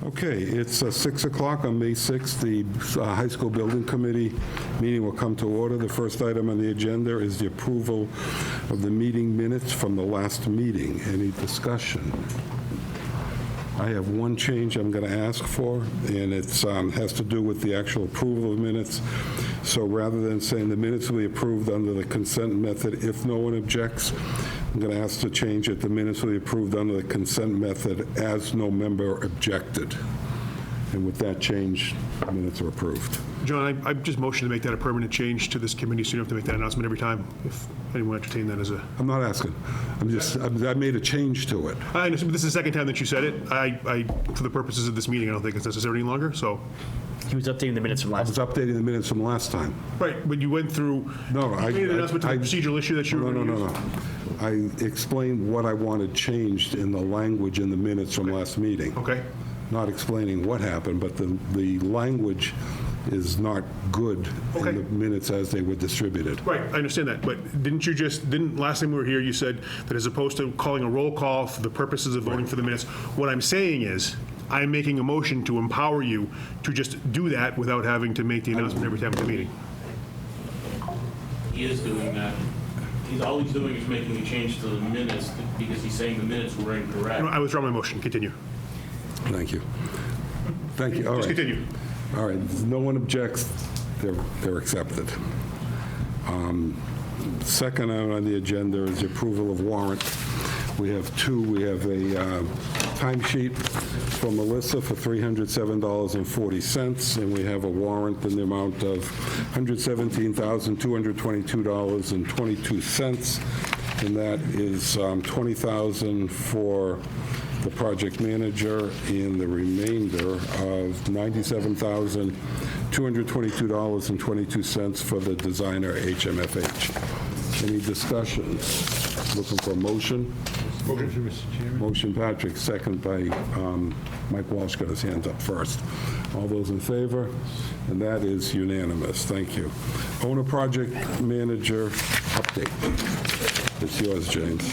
Okay, it's 6 o'clock on May 6th. The High School Building Committee meeting will come to order. The first item on the agenda is the approval of the meeting minutes from the last meeting. Any discussion? I have one change I'm going to ask for, and it has to do with the actual approval of minutes. So rather than saying the minutes will be approved under the consent method if no one objects, I'm going to ask to change it, the minutes will be approved under the consent method as no member objected. And with that change, the minutes are approved. John, I just motioned to make that a permanent change to this committee, so you don't have to make that announcement every time, if anyone entertained that as a... I'm not asking. I made a change to it. I understand, but this is the second time that you said it. For the purposes of this meeting, I don't think it's necessary any longer, so... He was updating the minutes from I last was time. updating the minutes from last time. Right, but you went through... No, you made an announcement to the procedural issue that you were going to use. No. I explained what I wanted changed in the language in the minutes from last meeting. Okay. Not explaining what happened, but the language is not good Okay. in the minutes as they were distributed. Right, I understand that, but didn't last time we were here, you said that as opposed to calling a roll call for the purposes of voting for the minutes, what I'm saying is, I'm making a motion to empower you to just do that without having to make the announcement every time at the meeting. He is doing that. All he's doing is making a change to the minutes because he's saying the minutes were incorrect. I withdraw my motion, continue. Thank you. Thank you. All Just right. continue. All right, no one objects, they're accepted. Second item on the agenda is the approval of warrant. We have two. We have a timesheet from Melissa for $307.40, and we have a warrant in the amount of $117,222.22, and that is $20,000 for the project manager, and the remainder of $97,222.22 for the designer HMFH. Any discussion? Looking for a motion? Motion, Mr. Chairman. Motion, Patrick, second by Mike Walsh, got his hands up first. All those in favor? And that is unanimous. Thank you. Owner project manager update. It's yours, James.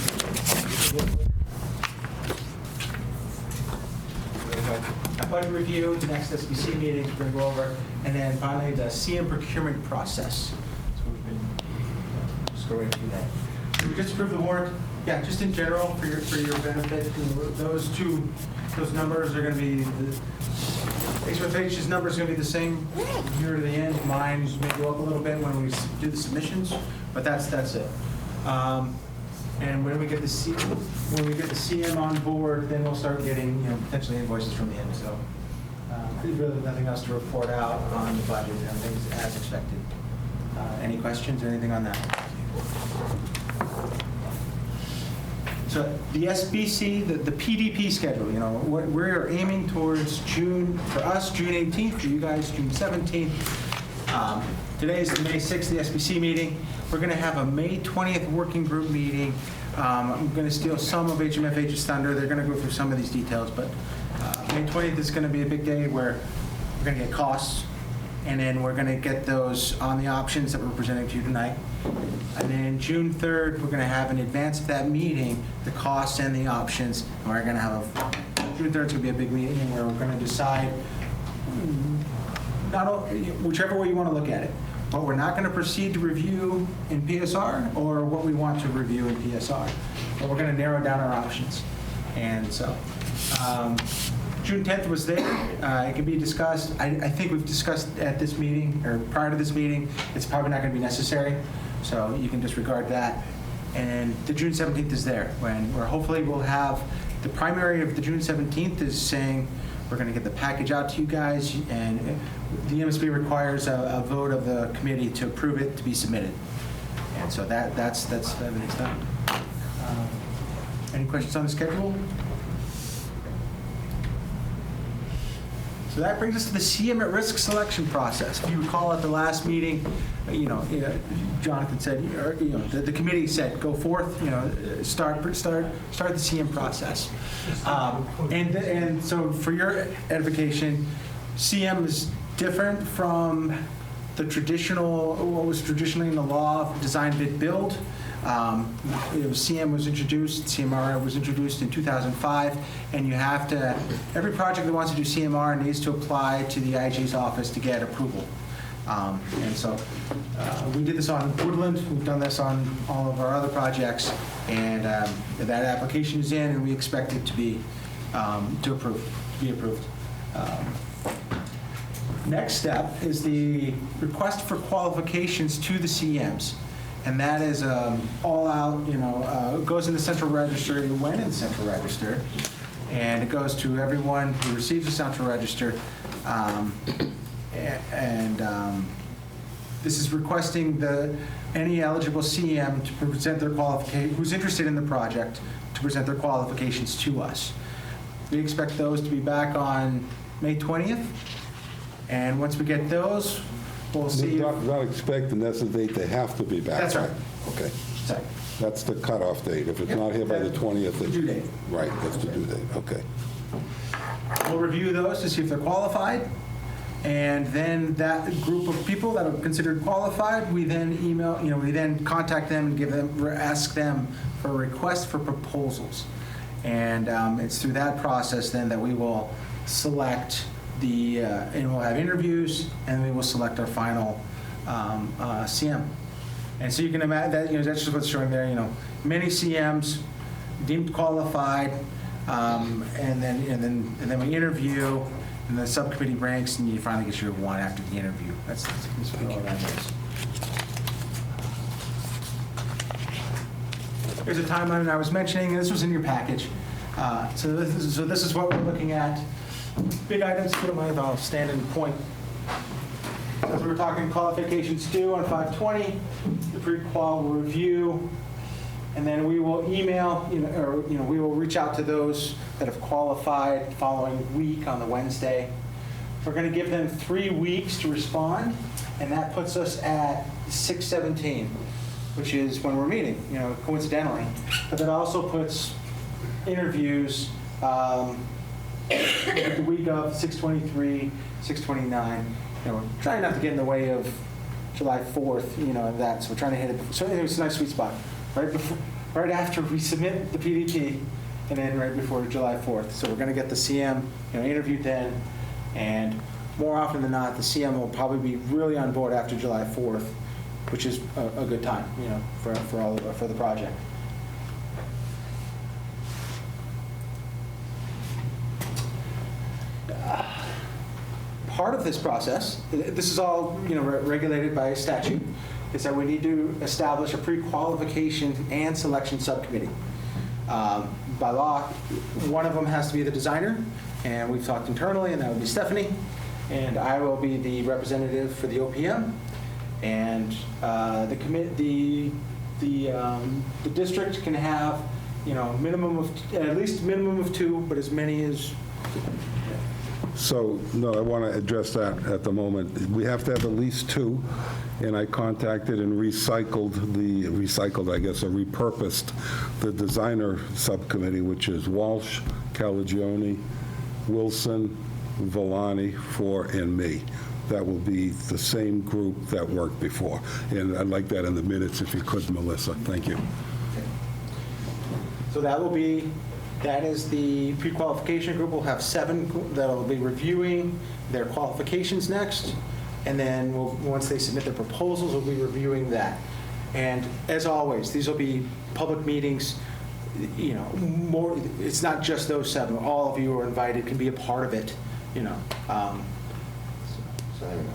Budget review, the next SBC meeting to bring over, and then finally the CM procurement process. So we've been, just go right through that. So we just approved the warrant. Yeah, just in general, for your benefit, those numbers are going to be, HMFH's numbers are going to be the same here to the end. Mine may go up a little bit when we do the submissions, but that's it. And when we get the CM on board, then we'll start getting, potentially invoices from him. So there's really nothing else to report out on the budget. Everything's as expected. Any questions or anything on that? So the SBC, the PDP schedule, what we're aiming towards June, for us, June 18th, for you guys, June 17th. Today is the May 6th, the SBC meeting. We're going to have a May 20th working group meeting. I'm going to steal some of HMFH's thunder. They're going to go through some of these details, but May 20th is going to be a big day where we're going to get costs, and then we're going to get those on the options that we're presenting to you tonight. And then June 3rd, we're going to have in advance of that meeting the costs and the options. And we're going to have June 3rd is going to be a big meeting where we're going to decide whichever way you want to look at it. But we're not going to proceed to review in PSR or what we want to review in PSR. But we're going to narrow down our options. And so June 10th was there. It can be discussed. I think we've discussed at this meeting or prior to this meeting. It's probably not going to be necessary. So you can disregard that. And the June 17th is there where hopefully we'll have the primary of the June 17th is saying we're going to get the package out to you guys, and the MSB requires a vote of the committee to approve it to be submitted. And so that's everything's done. Any questions on the schedule? So that brings us to the CM at risk selection process. If you recall at the last meeting, Jonathan said, the committee said, go forth, start the CM process. And so for your edification, CM is different from the traditional, what was traditionally in the law of design bid build. CM was introduced, CMR was introduced in 2005, and you have to, every project that wants to do CMR needs to apply to the IG's office to get approval. And so we did this on Woodland, we've done this on all of our other projects, and that application is in, and we expect it to be approved. Next step is the request for qualifications to the CMs. And that is all out, it goes in the central register, it went in the central register, and it goes to everyone who receives the central register. This is requesting any eligible CM to present their qualification, who's interested in the project, to present their qualifications to us. We expect those to be back on May 20th. And once we get those, we'll see. Not expecting, that's the date they have to be back. That's right. Okay. Sorry. That's the cutoff date. If it's Yep. not here by the 20th. The due date. Right, that's the due date, okay. We'll review those to see if they're qualified. And then that group of people that are considered qualified, we then we then contact them and ask them for a request for proposals. And it's through that process then that we will select and we'll have interviews, and we will select our final CM. And so you can imagine that, that's just what's showing there, many CMs deemed qualified, and then we interview, and the subcommittee ranks, and you finally get your one after the interview. That's all that is. Here's a timeline I was mentioning. This was in your package. So this is what we're looking at. Big items, if you don't mind, I'll stand and point. As we were talking, qualifications due on 5/20, the pre-qual review, and then we will email, we will reach out to those that have qualified the following week on the Wednesday. We're going to give them 3 weeks to respond, and that puts us at 6/17, which is when we're meeting, coincidentally. But that also puts interviews the week of 6/23, 6/29. We're trying not to get in the way of July 4th, that. So we're trying to hit it. So it's a nice sweet spot, right after we submit the PDP, and then right before July 4th. So we're going to get the CM, interviewed then, and more often than not, the CM will probably be really on board after July 4th, which is a good time, for the project. Part of this process, this is all regulated by statute, is that we need to establish a pre-qualification and selection subcommittee. By law, one of them has to be the designer, and we've talked internally, and that would be Stephanie, and I will be the representative for the OPM, and the district can have at least minimum of 2, but as many as. So, no, I want to address that at the moment. We have to have at least 2, and I contacted and repurposed the designer subcommittee, which is Walsh, Calagione, Wilson, Villani, and me. That will be the same group that worked before. And I'd like that in the minutes if you could, Melissa. Thank you. So that is the pre-qualification group. We'll have 7 that will be reviewing their qualifications next, and then once they submit their proposals, we'll be reviewing that. And as always, these will be public meetings. It's not just those 7. All of you are invited, can be a part of it. So there we go.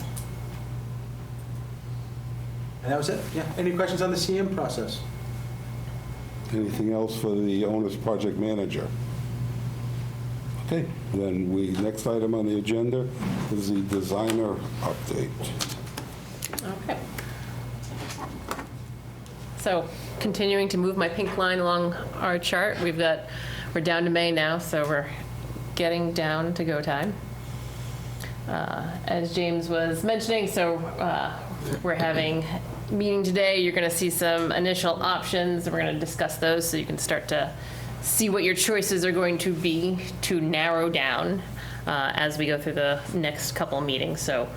And that was it. Yeah. Any questions on the CM process? Anything else for the owner's project manager? Okay, then next item on the agenda is the designer update. Okay. So continuing to move my pink line along our chart, we're down to May now, so we're getting down to go time. As James was mentioning, so we're having meeting today. You're going to see some initial options, and we're going to discuss those so you can start to see what your choices are going to be to narrow down as we go through the next couple meetings. So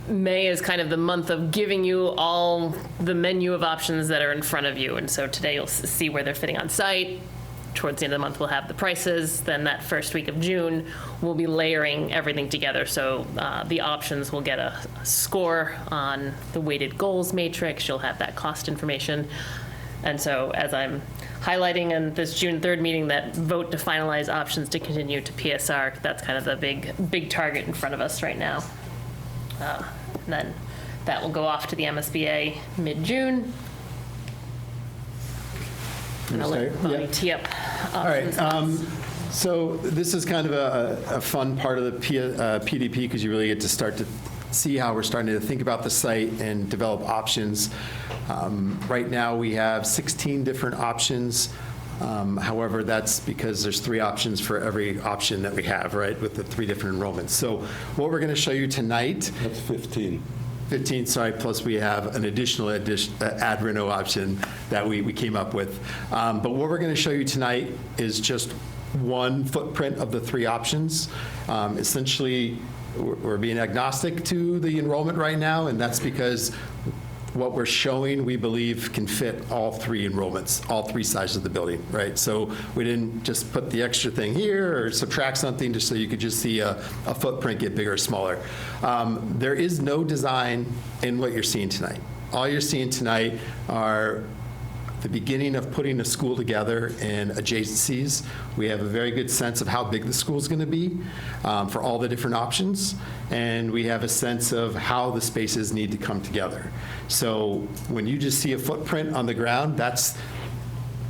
May is kind of the month of giving you all the menu of options that are in front of you. And so today you'll see where they're fitting on site. Towards the end of the month, we'll have the prices. Then that first week of June, we'll be layering everything together. So the options will get a score on the weighted goals matrix. You'll have that cost information. And so as I'm highlighting in this June 3rd meeting, that vote to finalize options to continue to PSR, that's kind of the big target in front of us right now. And then that will go off to the MSBA mid-June. And I'll let Bonnie tee up All right. options. So this is kind of a fun part of the PDP because you really get to start to see how we're starting to think about the site and develop options. Right now, we have 16 different options. However, that's because there's 3 options for every option that we have, right, with the 3 different enrollments. So what we're going to show you tonight, That's 15. 15, sorry, plus we have an additional ad reno option that we came up with. But what we're going to show you tonight is just one footprint of the 3 options. Essentially, we're being agnostic to the enrollment right now, and that's because what we're showing, we believe, can fit all 3 enrollments, all 3 sizes of the building, right? So we didn't just put the extra thing here or subtract something just so you could just see a footprint get bigger or smaller. There is no design in what you're seeing tonight. All you're seeing tonight are the beginning of putting a school together and adjacencies. We have a very good sense of how big the school is going to be for all the different options, and we have a sense of how the spaces need to come together. So when you just see a footprint on the ground, that's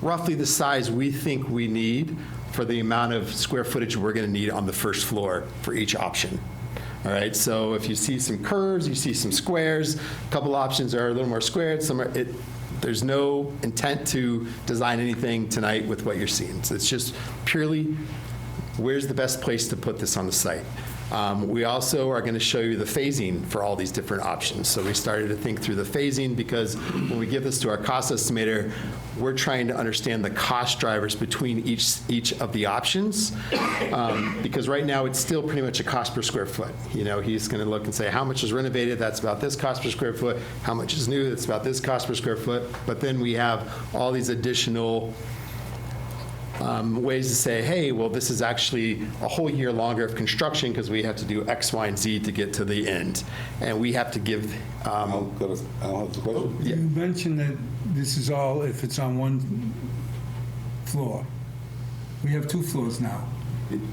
roughly the size we think we need for the amount of square footage we're going to need on the first floor for each option. All right, so if you see some curves, you see some squares, a couple options are a little more squared, some are, there's no intent to design anything tonight with what you're seeing. So it's just purely where's the best place to put this on the site. We also are going to show you the phasing for all these different options. So we started to think through the phasing because when we give this to our cost estimator, we're trying to understand the cost drivers between each of the options. Because right now it's still pretty much a cost per square foot. You know, he's going to look and say, how much is renovated? That's about this cost per square foot. How much is new? That's about this cost per square foot. But then we have all these additional ways to say, hey, well, this is actually a whole year longer of construction because we have to do X, Y, and Z to get to the end. And we have to give. I'll have the question. Yeah. You mentioned that this is all if it's on one floor. We have 2 floors now.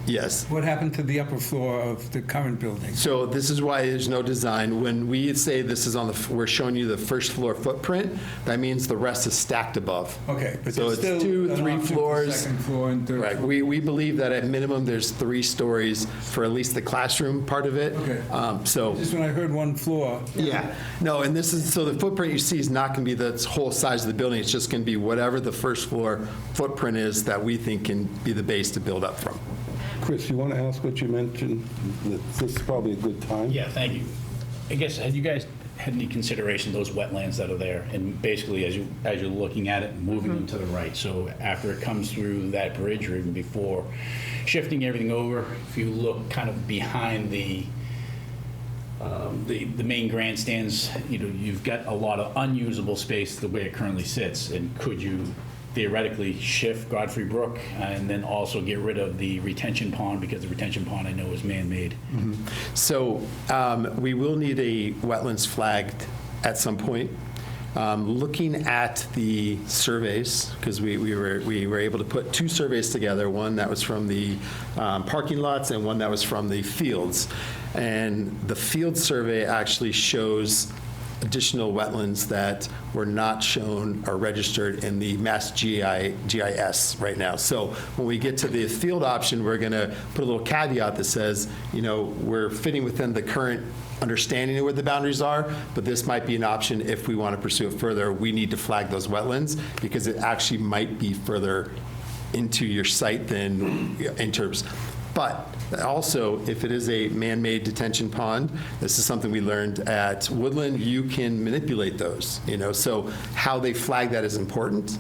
Yes. What happened to the upper floor of the current building? So this is why there's no design. When we say this is on the, we're showing you the first floor footprint, that means the rest is stacked above. Okay, but So there's it's still 2, an 3 option for floors. second floor and third Right, floor. we believe that at minimum, there's 3 stories for at least the classroom part of it. Okay. So, Just when I heard 1 floor. yeah, no, and this is, so the footprint you see is not going to be the whole size of the building, it's just going to be whatever the first floor footprint is that we think can be the base to build up from. Chris, you want to ask what you mentioned? That this is probably a good time? Yeah, thank you. I guess, have you guys had any consideration of those wetlands that are there? And basically, as you're looking at it, moving them to the right. So after it comes through that bridge, or even before, shifting everything over, if you look kind of behind the main grandstands, you know, you've got a lot of unusable space the way it currently sits. And could you theoretically shift Godfrey Brook and then also get rid of the retention pond, because the retention pond I know is man-made? So we will need a wetlands flagged at some point. Looking at the surveys, because we were able to put 2 surveys together, one that was from the parking lots and one that was from the fields. And the field survey actually shows additional wetlands that were not shown or registered in the Mass GIS right now. So when we get to the field option, we're going to put a little caveat that says, you know, we're fitting within the current understanding of where the boundaries are, but this might be an option if we want to pursue it further. We need to flag those wetlands because it actually might be further into your site than in terms. But also, if it is a man-made detention pond, this is something we learned at Woodland, you can manipulate those, you know, so how they flag that is important.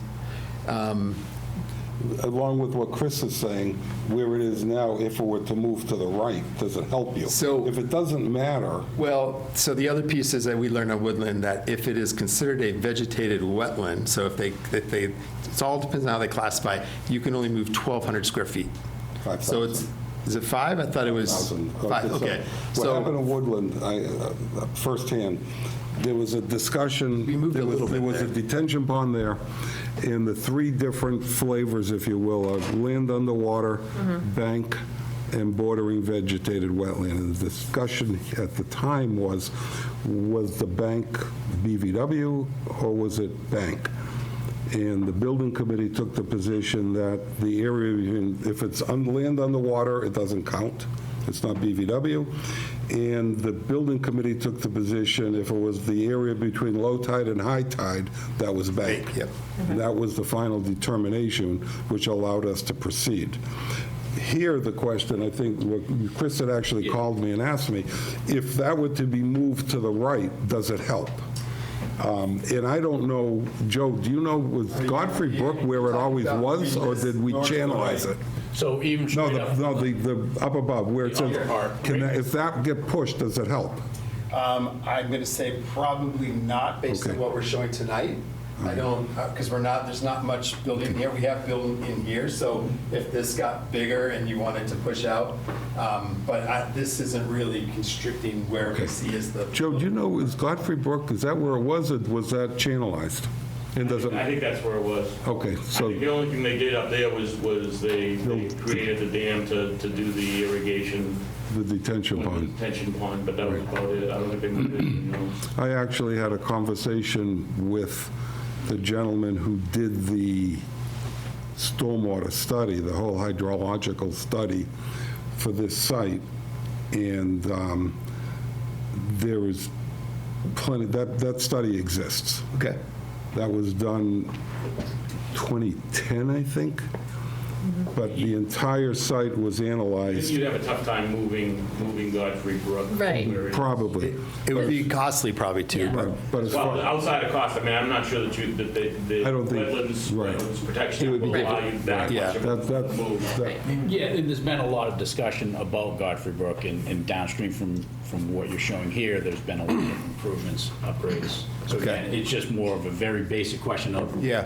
along with what Chris is saying, where it is now, if it were to move to the right, does it help you? So- If it doesn't matter, Well, so the other piece is that we learned on Woodland that if it is considered a vegetated wetland, so if they, it all depends on how they classify, you can only move 1,200 square feet. 5,000. So it's, is it 5? I thought it was 5, okay. What happened So, in Woodland, firsthand, there was a discussion. We moved a little There bit was a there. detention pond there, and the three different flavors, if you will, of land underwater, bank, and bordering vegetated wetland. And the discussion at the time was the bank BVW or was it bank? And the building committee took the position that the area, if it's on land underwater, it doesn't count. It's not BVW. And the building committee took the position, if it was the area between low tide and high tide, that was bank. Yep. And that was the final determination, which allowed us to proceed. Here, the question, I think, what Chris had actually called me and asked me, if that were to be moved to the right, does it help? And I don't know, Joe, do you know, was Godfrey Brook where it always was, or did we channelize it? So even No, straight up. the up above, where it The says, upper part, can right. that- if that get pushed, does it help? I'm going to say probably not based on Okay. what we're showing tonight. I don't, because there's not much building here. We have building in here, so if this got bigger and you wanted to push out, but this isn't really constricting where we see is the. Joe, do you know, is Godfrey Brook, is that where it was, or was that channelized? And does it, I think that's where it was. okay, I so, think the only thing they did up there was they created the dam to do the irrigation the detention with the pond. detention pond, but that was about it. I don't think they moved anything else. I actually had a conversation with the gentleman who did the stormwater study, the whole hydrological study for this site, and there is plenty, that study exists. Okay. That was done 2010, I think, but the entire site was I think analyzed, you'd have a tough time moving Godfrey Brook. from Right. where it is. probably. It would be costly probably too. Yeah. but- But as Well, far, outside of cost, I mean, I'm not sure that the I don't think- wetlands right. protection It would be will allow you that Yeah. much of that, a move. that, Yeah, and there's been a lot of discussion about Godfrey Brook and downstream from what you're showing here, there's been a lot of improvements, upgrades. So again, it's just more of a very basic question of, Yeah.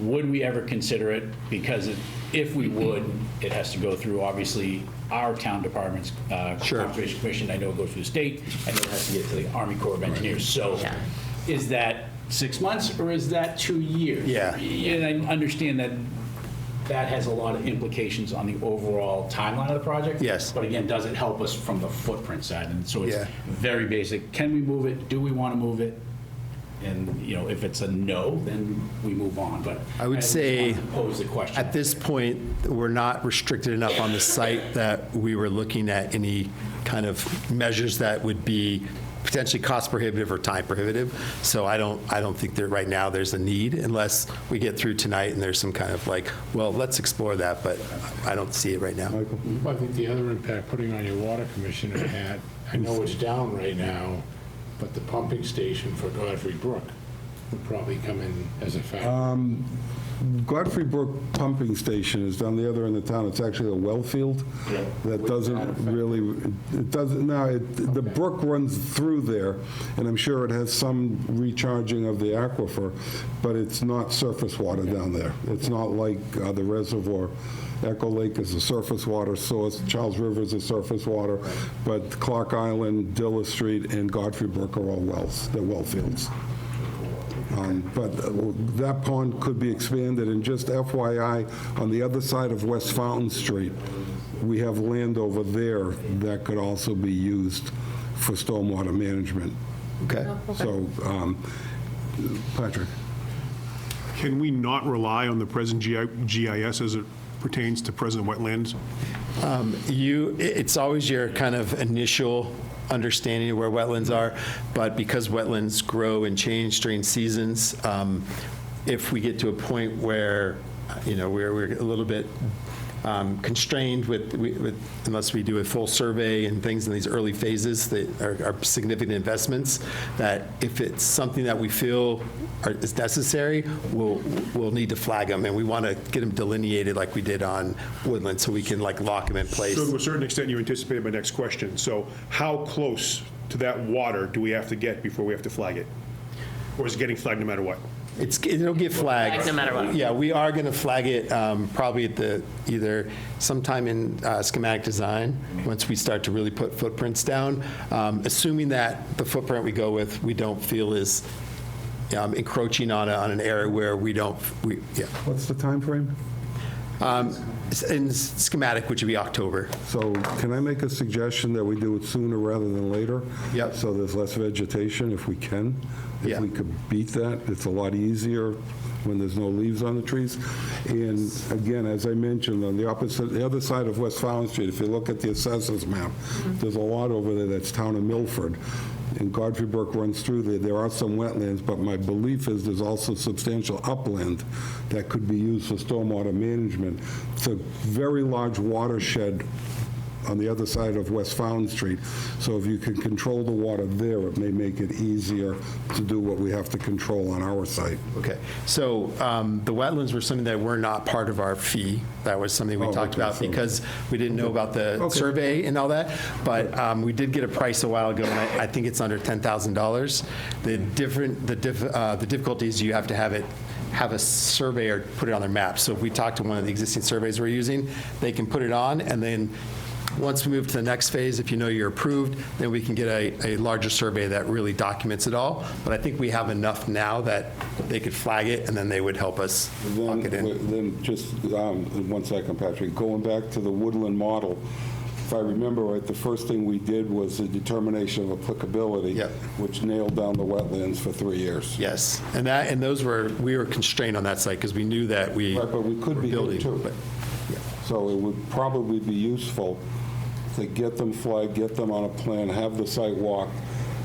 would we ever consider it? Because if we would, it has to go through, obviously, our town department's Sure. Conservation Commission. I know it goes through the state. I know it has to get to the Army Corps of Engineers. So Yeah. is that 6 months or is that 2 years? Yeah. And I understand that that has a lot of implications on the overall timeline of the project. Yes. But again, does it help us from the footprint side? And so it's Yeah. very basic. Can we move it? Do we want to move it? And, you know, if it's a no, then we move on. But I would just say wanted to pose the question. At this point, we're not restricted enough on the site that we were looking at any kind of measures that would be potentially cost prohibitive or time prohibitive. So I don't think that right now there's a need unless we get through tonight and there's some kind of like, well, let's explore that, but I don't see it right now. Michael? I think the other impact putting on your water commissioner hat, I know it's down right now, but the pumping station for Godfrey Brook would probably come in as a factor. Godfrey Brook Pumping Station is down the other end of town. It's actually a well field that doesn't really, it doesn't, no, the brook runs through there, and I'm sure it has some recharging of the aquifer, but it's not surface water down there. It's not like the reservoir. Echo Lake is a surface water source, Charles River is a surface water, but Clark Island, Dilla Street, and Godfrey Brook are all wells. They're well fields. But that pond could be expanded, and just FYI, on the other side of West Fountain Street, we have land over there that could also be used for stormwater management. Okay. So, Patrick? Can we not rely on the present GIS as it pertains to present wetlands? It's always your kind of initial understanding of where wetlands are, but because wetlands grow and change during seasons, if we get to a point where, you know, we're a little bit constrained unless we do a full survey and things in these early phases that are significant investments, that if it's something that we feel is necessary, we'll need to flag them, and we want to get them delineated like we did on Woodland, so we can like lock them in place. So to a certain extent, you anticipated my next question. So how close to that water do we have to get before we have to flag it? Or is it getting flagged no matter what? It'll get flagged. Flagged no matter what. Yeah, we are going to flag it probably at either sometime in schematic design, once we start to really put footprints down, assuming that the footprint we go with, we don't feel is encroaching on an area where yeah. What's the time frame? In schematic, which would be October. So can I make a suggestion that we do it sooner rather than later? Yep. So there's less vegetation if we can. Yeah. If we could beat that, it's a lot easier when there's no leaves on the trees. And again, as I mentioned, on the other side of West Fallon Street, if you look at the assessor's map, there's a lot over there that's town of Milford. And Godfrey Brook runs through there. There are some wetlands, but my belief is there's also substantial upland that could be used for stormwater management. It's a very large watershed on the other side of West Fallon Street. So if you can control the water there, it may make it easier to do what we have to control on our site. Okay, so the wetlands were something that were not part of our fee. That was something we talked about because we didn't know about the survey and all that. But we did get a price a while ago, and I think it's under $10,000. The difficulty is you have to have a surveyor put it on their map. So if we talk to one of the existing surveys we're using, they can put it on, and then once we move to the next phase, if you know you're approved, then we can get a larger survey that really documents it all. But I think we have enough now that they could flag it, and then they would help us lock it in. Then just 1 second, Patrick. Going back to the Woodland model, if I remember right, the first thing we did was the determination of applicability, Yep. which nailed down the wetlands for 3 years. Yes, and we were constrained on that site because we knew that we Right, but we could were be here building. too. But, yeah. So it would probably be useful to get them flagged, get them on a plan, have the site walk,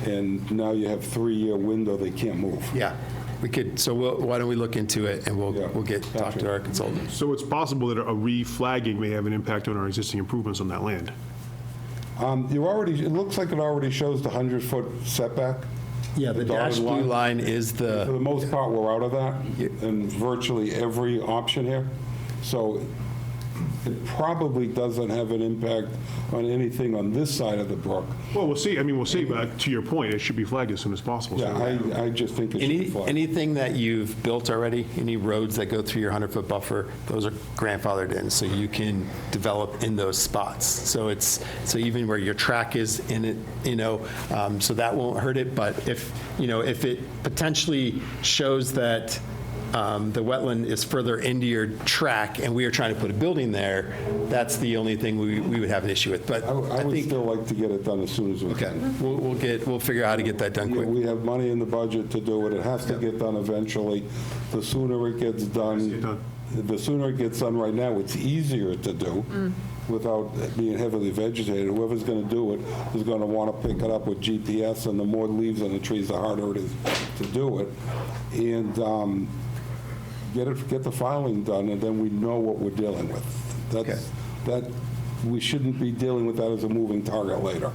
and now you have 3-year window, they can't move. Yeah, we could, so why don't we look into it, and Yeah. we'll talk to our consultant. So it's possible that a reflagging may have an impact on our existing improvements on that land. It looks like it already shows the 100-foot setback. Yeah, the dotted dashed blue line is For the the, most part, we're out of that in virtually every option here. So it probably doesn't have an impact on anything on this side of the brook. Well, we'll see. I mean, we'll see, but to your point, it should be flagged as soon as possible. Yeah, I just think it should be flagged. anything that you've built already, any roads that go through your 100-foot buffer, those are grandfathered in, so you can develop in those spots. So even where your track is in it, so that won't hurt it, but if it potentially shows that the wetland is further into your track, and we are trying to put a building there, that's the only thing we would have an issue with. But I I would think, still like to get it done as soon as we okay, can. we'll figure out how to get that done quick. We have money in the budget to do it. It has to get done eventually. The sooner it gets done, the sooner it gets done right now, it's easier to do without being heavily vegetated. Whoever's going to do it is going to want to pick it up with GPS, and the more leaves on the trees, the harder it is to do it. And get the filing done, and then we know what we're dealing with. We shouldn't be dealing with that as a moving target later.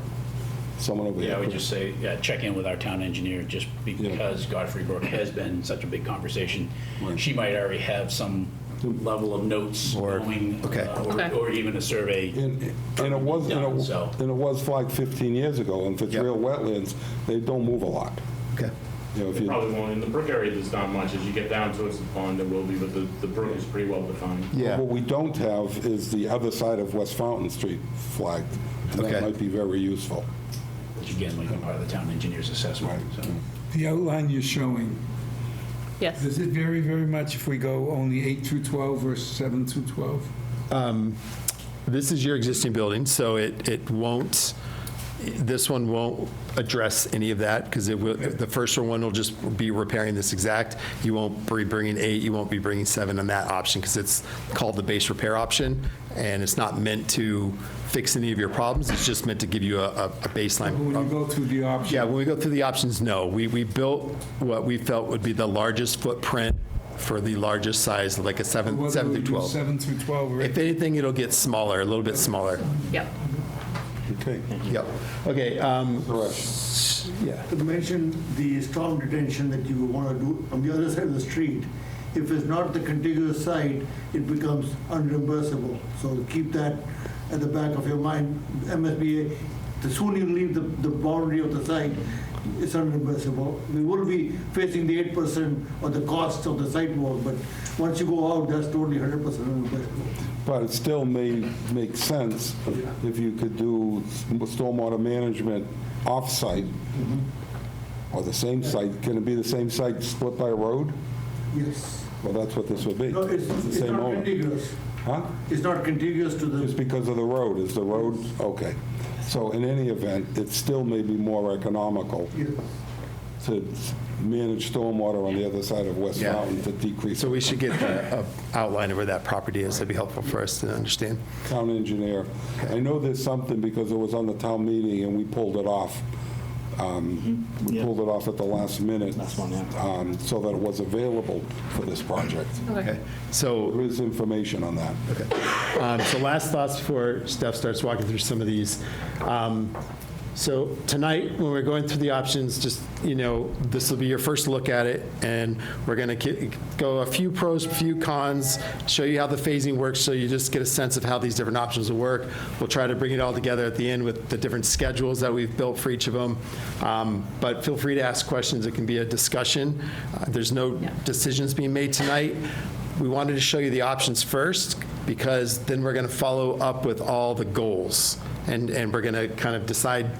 Someone over Yeah, here. I would just say, check in with our town engineer, just because Godfrey Brook has been such a big conversation. Right. She might already have some level of notes Or- going, okay. or even a survey. And it was, done, so. and it was flagged 15 years ago, and if it's Yep. real wetlands, they don't move a lot. Okay. If It you, probably won't. In the brook area, there's not much. As you get down towards the pond, there will be, but the brook is pretty well defined. Yeah. What we don't have is the other side of West Fountain Street flagged. And Okay. that might be very useful. Which again, might be part of the town engineer's assessment. So. The outline you're showing, Yes. does it vary very much if we go only 8 through 12 versus 7 through 12? This is your existing building, so it won't, this one won't address any of that, because the first one will just be repairing this exact. You won't be bringing 8, you won't be bringing 7 on that option, because it's called the base repair option, and it's not meant to fix any of your problems, it's just meant to give you a baseline. When you go through the options? Yeah, when we go through the options, no. We built what we felt would be the largest footprint for the largest size, like a 7 Whether through we do 12. 7 through 12, right? If anything, it'll get smaller, a little bit smaller. Yep. Okay. Yep. Okay, yeah. To mention the storm detention that you want to do on the other side of the street, if it's not the contiguous side, it becomes unreimbursable. So keep that at the back of your mind. MSBA, the sooner you leave the boundary of the site, it's unreimbursable. We will be facing the 8% of the cost of the sidewalk, but once you go out, that's totally 100% unreimbursable. But it still may make sense if you could do stormwater management off-site, or the same site. Can it be the same site split by a road? Yes. Well, that's what this would be. No, it's the same not owner. contiguous. Huh? It's not contiguous to Just the, because of the road. Is the road, okay. So in any event, it still may be more economical to manage stormwater on the other side of West Yeah. Mountain to decrease. So we should get the outline of where that property is. That'd be helpful for us to understand. Town engineer. I know there's something because it was on the town meeting and we pulled it off. We pulled it off at the last minute. Last one, yeah. So that it was available for this project. Okay. So There is information on that. Okay. So last thoughts before Steph starts walking through some of these. So tonight, when we're going through the options, just, this will be your first look at it, and we're going to go a few pros, few cons, show you how the phasing works so you just get a sense of how these different options will work. We'll try to bring it all together at the end with the different schedules that we've built for each of them. But feel free to ask questions. It can be a discussion. There's no decisions being made tonight. We wanted to show you the options first because then we're going to follow up with all the goals. And we're going to kind of decide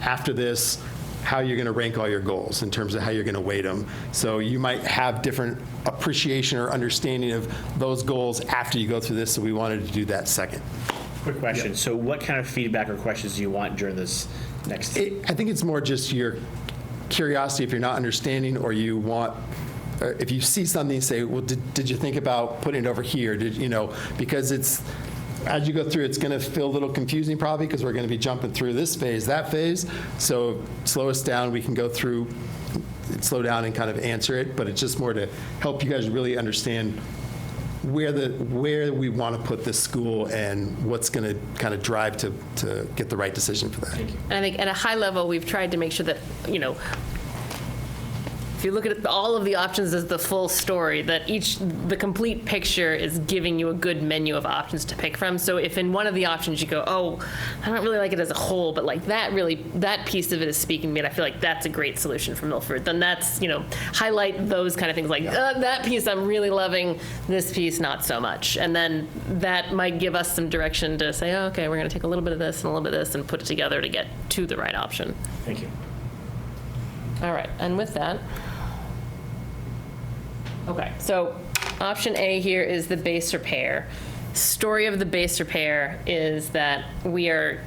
after this how you're going to rank all your goals in terms of how you're going to weight them. So you might have different appreciation or understanding of those goals after you go through this, so we wanted to do that second. Quick question. So what kind of feedback or questions do you want during this next? I think it's more just your curiosity if you're not understanding or you want, or if you see something, say, well, did you think about putting it over here? Because it's, as you go through, it's going to feel a little confusing probably because we're going to be jumping through this phase, that phase. So slow us down. We can go through, slow down and kind of answer it. But it's just more to help you guys really understand where we want to put this school and what's going to kind of drive to get the right decision for that. Thank you. And I think at a high level, we've tried to make sure that, if you look at all of the options as the full story, that the complete picture is giving you a good menu of options to pick from. So if in one of the options you go, oh, I don't really like it as a whole, but like that piece of it is speaking to me, and I feel like that's a great solution for Milford, then that's, highlight those kind of things like, that piece I'm really loving, this piece not so much. And then that might give us some direction to say, oh, okay, we're going to take a little bit of this and a little bit of this and put it together to get to the right option. Thank you. All right, and with that, okay, so option A here is the base repair. Story of the base repair is that we are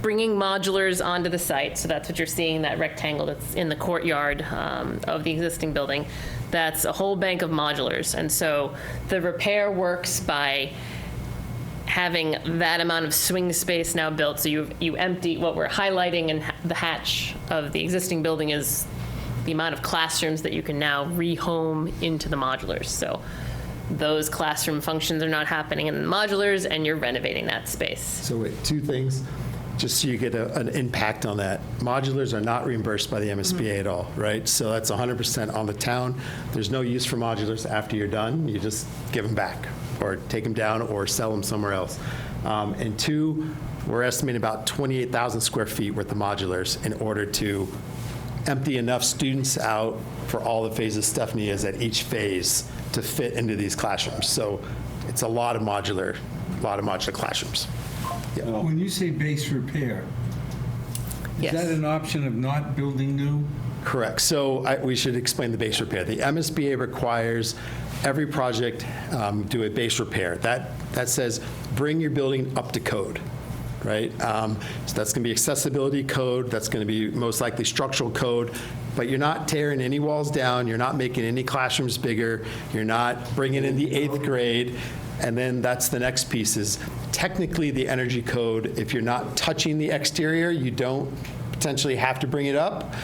bringing modulars onto the site, so that's what you're seeing, that rectangle that's in the courtyard of the existing building. That's a whole bank of modulars, and so the repair works by having that amount of swing space now built. So you empty, what we're highlighting in the hatch of the existing building is the amount of classrooms that you can now rehome into the modulars. So those classroom functions are not happening in the modulars, and you're renovating that space. So wait, two things, just so you get an impact on that. Modulars are not reimbursed by the MSBA at all, right? So that's 100% on the town. There's no use for modulars after you're done. You just give them back or take them down or sell them somewhere else. And two, we're estimating about 28,000 square feet worth of modulars in order to empty enough students out for all the phases Stephanie is at each phase to fit into these classrooms. So it's a lot of modular classrooms. When you say base repair, is that an option of not building new? Correct. So we should explain the base repair. The MSBA requires every project do a base repair. That says bring your building up to code. Right? So that's going to be accessibility code. That's going to be most likely structural code. But you're not tearing any walls down. You're not making any classrooms bigger. You're not bringing in the 8th grade. And then that's the next piece is technically the energy code. If you're not touching the exterior, you don't potentially have to bring it up.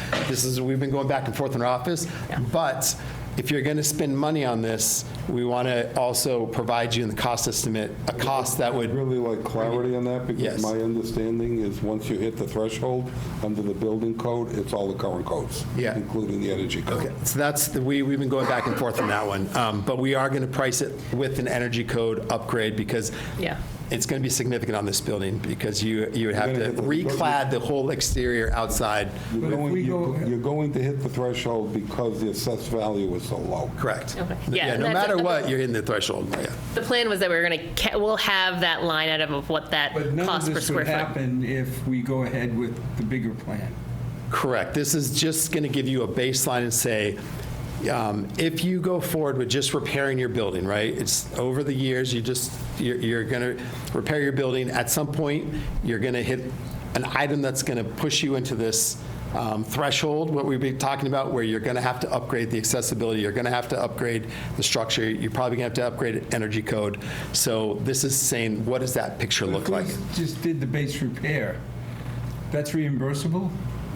We've been going back and forth in our office. But if you're going to spend money on this, we want to also provide you in the cost estimate, a cost that I'd would, really like clarity on that, because Yes. my understanding is once you hit the threshold under the building code, it's all the current codes, Yeah. including the energy code. okay, so that's, we've been going back and forth on that one. But we are going to price it with an energy code upgrade because Yeah. it's going to be significant on this building because you would have gonna to hit the- reclad the whole exterior outside. You're But if we you're going to hit the threshold because the assessed value is so low. Correct. Okay. Yeah, No that's- matter what, you're in the threshold, yeah. The plan was that we were going to, we'll have that line item of what that But none of cost per this square would foot. happen if we go ahead with the bigger plan. Correct. This is just going to give you a baseline and say, if you go forward with just repairing your building, right? It's over the years, you're going to repair your building. At some point, you're going to hit an item that's going to push you into this threshold, what we've been talking about, where you're going to have to upgrade the accessibility, you're going to have to upgrade the structure, you're probably going to have to upgrade energy code. So this is saying, what does that picture look like? If we just did the base repair, that's reimbursable?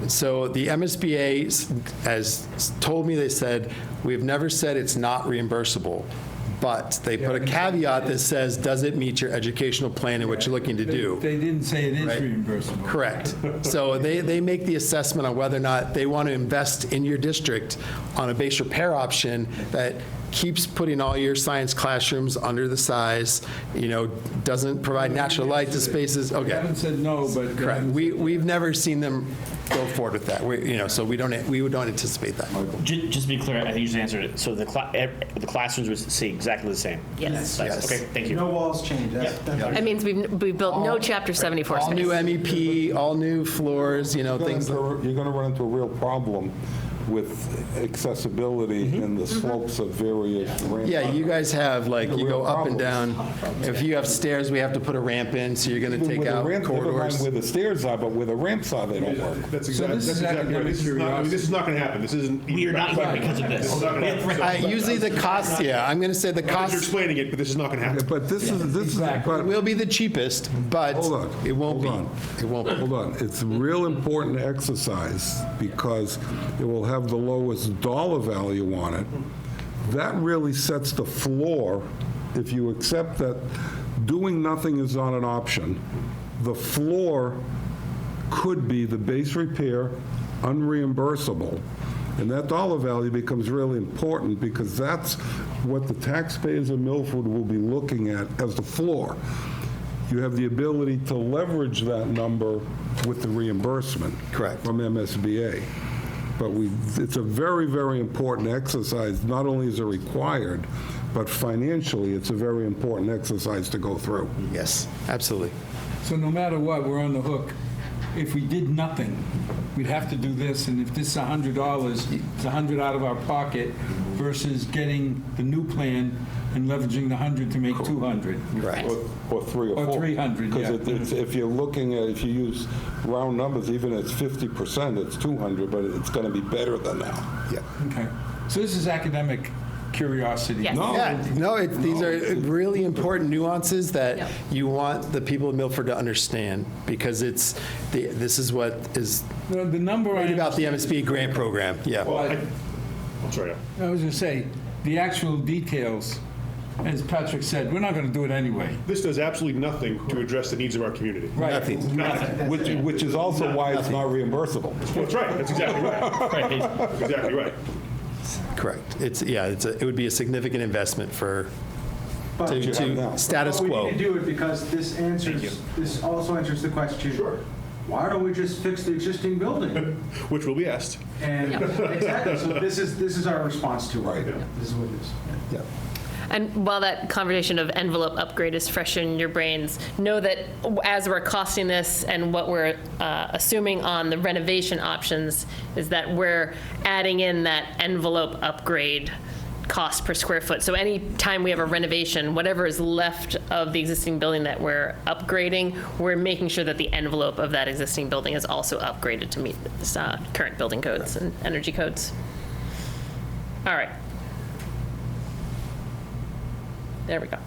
So the MSBA has told me, they said, we've never said it's not reimbursable, but they put a caveat that says, does it meet your educational plan and what you're looking to do? They didn't say it is Right. reimbursable. Correct. So they make the assessment on whether or not they want to invest in your district on a base repair option that keeps putting all your science classrooms under the size, doesn't provide natural light to spaces. They Okay. haven't said no, but. Correct. We've never seen them go forward with that. So we don't anticipate that. Just to be clear, I think you just answered it. So the classrooms would stay exactly the same? Yes. Yes. Okay, thank you. No walls change. That means we've built no Chapter 74 All space. new MEP, all new floors, things. You're going to run into a real problem with accessibility and the slopes of various ramps. Yeah, you guys have, you go up and Real down. If you have stairs, we have to put a ramp in, so you're going to Even take with the out ramp- never mind corridors. where the stairs are, but where the ramps are, they don't work. That's So this is exactly right. academic This is not going to happen. This isn't. We are not here because of this. This is not going to happen. Usually the cost, I'm going to say the You're cost explaining it, but this is not going to happen. But this is, but will be the cheapest, but Hold on. it won't be. Hold on. It won't be. Hold on. It's a real important exercise because it will have the lowest dollar value on it. That really sets the floor. If you accept that doing nothing is not an option, the floor could be the base repair, unreimbursable. And that dollar value becomes really important because that's what the taxpayers of Milford will be looking at as the floor. You have the ability to leverage that number with the reimbursement. Correct. From MSBA. But it's a very, very important exercise. Not only is it required, but financially, it's a very important exercise to go through. Yes, absolutely. So no matter what, we're on the hook. If we did nothing, we'd have to do this, and if this is $100, it's $100 out of our pocket versus getting the new plan and leveraging the 100 to make 200. Correct. Or 3 or 4. Or 300, yeah. Because if you're looking at, if you use round numbers, even at 50%, it's 200, but it's going to be better than that. Yeah. Okay. So this is academic curiosity. Yes. Yeah, these are really important nuances that Yeah. you want the people of Milford to understand because this is what is The number great I about the MSP grant program. Yeah. I'm sorry. I was going to say, the actual details, as Patrick said, we're not going to do it anyway. This does absolutely nothing to address the needs of our community. Nothing. Nothing. Which is also why it's not reimbursable. That's right. That's exactly right. That's exactly right. Correct. It would be a significant investment for But you have now. to status we quo. need to do it because this also answers the question. Sure. Why don't we just fix the existing building? Which will be asked. And exactly, so this is our response to it. Right. This is what it is. Yeah. And while that conversation of envelope upgrade is fresh in your brains, know that as we're costing this and what we're assuming on the renovation options is that we're adding in that envelope upgrade cost per square foot. So any time we have a renovation, whatever is left of the existing building that we're upgrading, we're making sure that the envelope of that existing building is also upgraded to meet current building codes and energy codes. All right. There we go.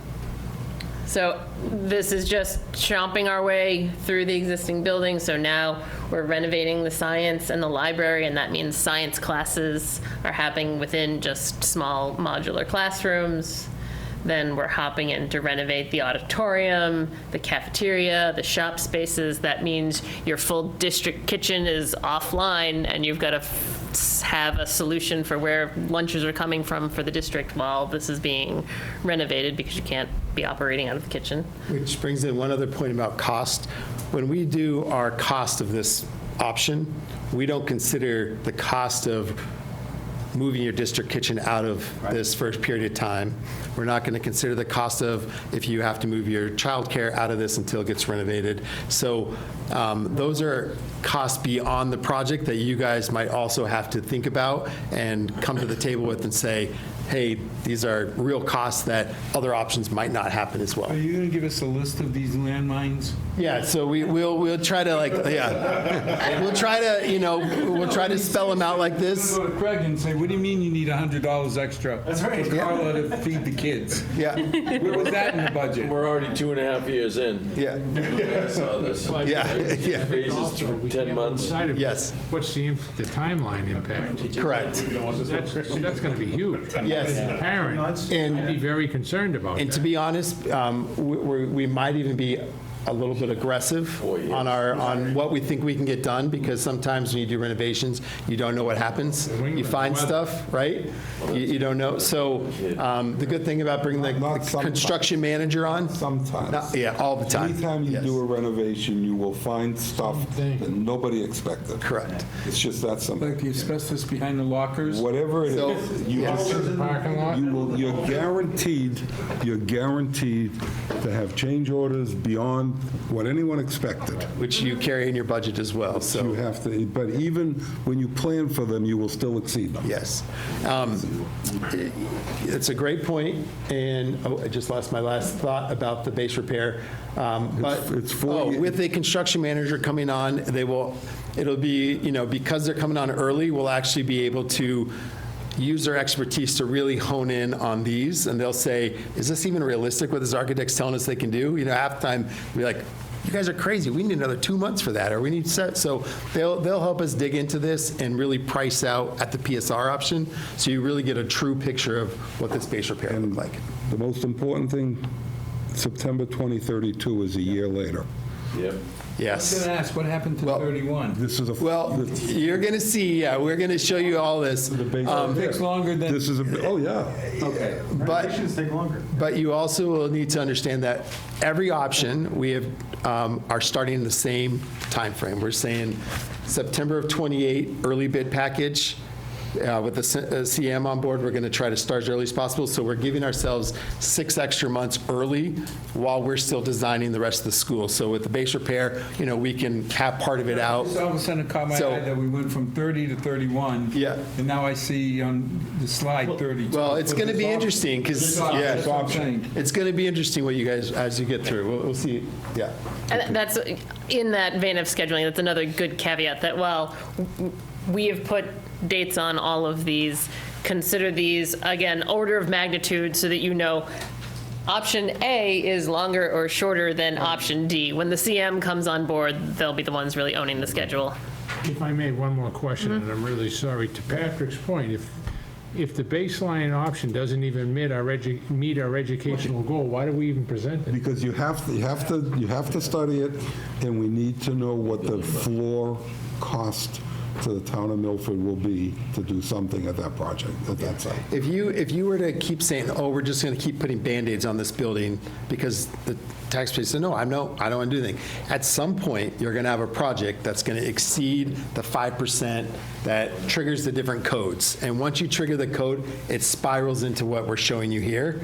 So this is just chomping our way through the existing building. So now we're renovating the science and the library, and that means science classes are happening within just small modular classrooms. Then we're hopping in to renovate the auditorium, the cafeteria, the shop spaces. That means your full district kitchen is offline, and you've got to have a solution for where lunches are coming from for the district while this is being renovated, because you can't be operating out of the kitchen. Which brings in one other point about cost. When we do our cost of this option, we don't consider the cost of moving your district kitchen out of this first period of time. We're not going to consider the cost of if you have to move your childcare out of this until it gets renovated. So those are costs beyond the project that you guys might also have to think about and come to the table with and say, hey, these are real costs that other options might not happen as well. Are you going to give us a list of these landmines? Yeah, so we'll try to we'll try to, we'll try to spell them out like this. Go to Craig and say, what do you mean you need $100 extra? That's right. For Carla to feed the kids. Yeah, Where was that in the budget? We're already 2.5 years in. yeah, I saw this. yeah. Phases for 10 months. Yes. What's the timeline impact? Correct. That's going to be huge. Yes. As a parent, I'd be very concerned about And to that. be honest, we might even be a little bit aggressive on what we think we can get done, because sometimes when you do renovations, you don't know what happens. You find stuff, right? You don't know. So the good thing about bringing the construction manager on, Sometimes. yeah, all the time. Anytime you Yes. do a renovation, you will find stuff that nobody expected. Correct. It's just that simple. Like the asbestos behind the lockers? Whatever it So, is, you yes. Parking lot? you're guaranteed to have change orders beyond what anyone expected. Which you carry in your budget as well. You So have to, but even when you plan for them, you will still exceed them. yes. It's a great point, and I just lost my last thought about the base repair. But It's 4 years. with the construction manager coming on, it'll be, because they're coming on early, we'll actually be able to use their expertise to really hone in on these, and they'll say, is this even realistic what this architect's telling us they can do? Half the time, we'll be like, you guys are crazy, we need another 2 months for that, or we need set. So they'll help us dig into this and really price out at the PSR option, so you really get a true picture of what this base repair will look like. The most important thing, September 2032 is a year later. Yep. I was Yes. going to ask, what happened to Well, 31? This is a. Well, you're going to see, we're going to show you all this. It takes longer than... This is oh, yeah. Okay. But, take longer. but you also will need to understand that every option, we have, are starting in the same timeframe. We're saying September of '28, early bid package. With the CM on board, we're going to try to start as early as possible. So we're giving ourselves 6 extra months early while we're still designing the rest of the school. So with the base repair, we can cap part of it out. All of a sudden, it caught my So- eye that we went from 30 to 31. Yeah. And now I see on the slide 32. Well, it's going to be interesting because, That's what I'm saying. it's going to be interesting what you guys, as you get through. We'll see. Yeah. And that's, in that vein of scheduling, that's another good caveat, that while we have put dates on all of these, consider these, again, order of magnitude, so that option A is longer or shorter than option D. When the CM comes on board, they'll be the ones really owning the schedule. If I made one more question, and I'm really sorry, to Patrick's point, if the baseline option doesn't even meet our educational goal, why do we even present it? Because you have to study it, and we need to know what the floor cost to the town of Milford will be to do something at that project, at that site. If you were to keep saying, oh, we're just going to keep putting Band-Aids on this building because the taxpayers say, no, I don't want to do anything. At some point, you're going to have a project that's going to exceed the 5% that triggers the different codes. And once you trigger the code, it spirals into what we're showing you here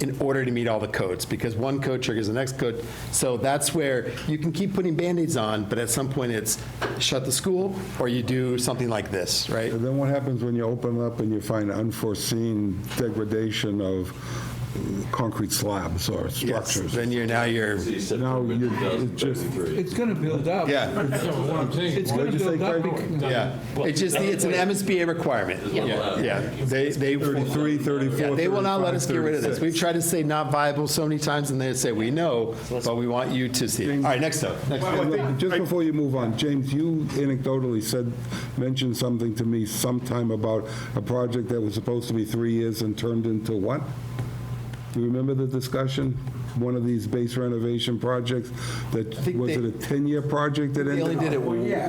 in order to meet all the codes, because one code triggers the next code. So that's where you can keep putting Band-Aids on, but at some point it's shut the school or you do something like this, right? And then what happens when you open up and you find unforeseen degradation of concrete slabs or Yes, structures. then now you're, Now, it just, It's going to build up. yeah, What I'm saying, It's going to What'd you say, build up. Craig? because- yeah. It's an MSBA requirement. Yeah. They 33, 34, Yeah, they will not let us get rid of this. 35, We've tried to say not viable so many times, and they say, we know, but we want you to see it. All right, next up. Just before you move on, James, you anecdotally mentioned something to me sometime about a project that was supposed to be 3 years and turned into what? Do you remember the discussion? One of these base renovation projects, that, think was it a 10-year project that They ended? only did it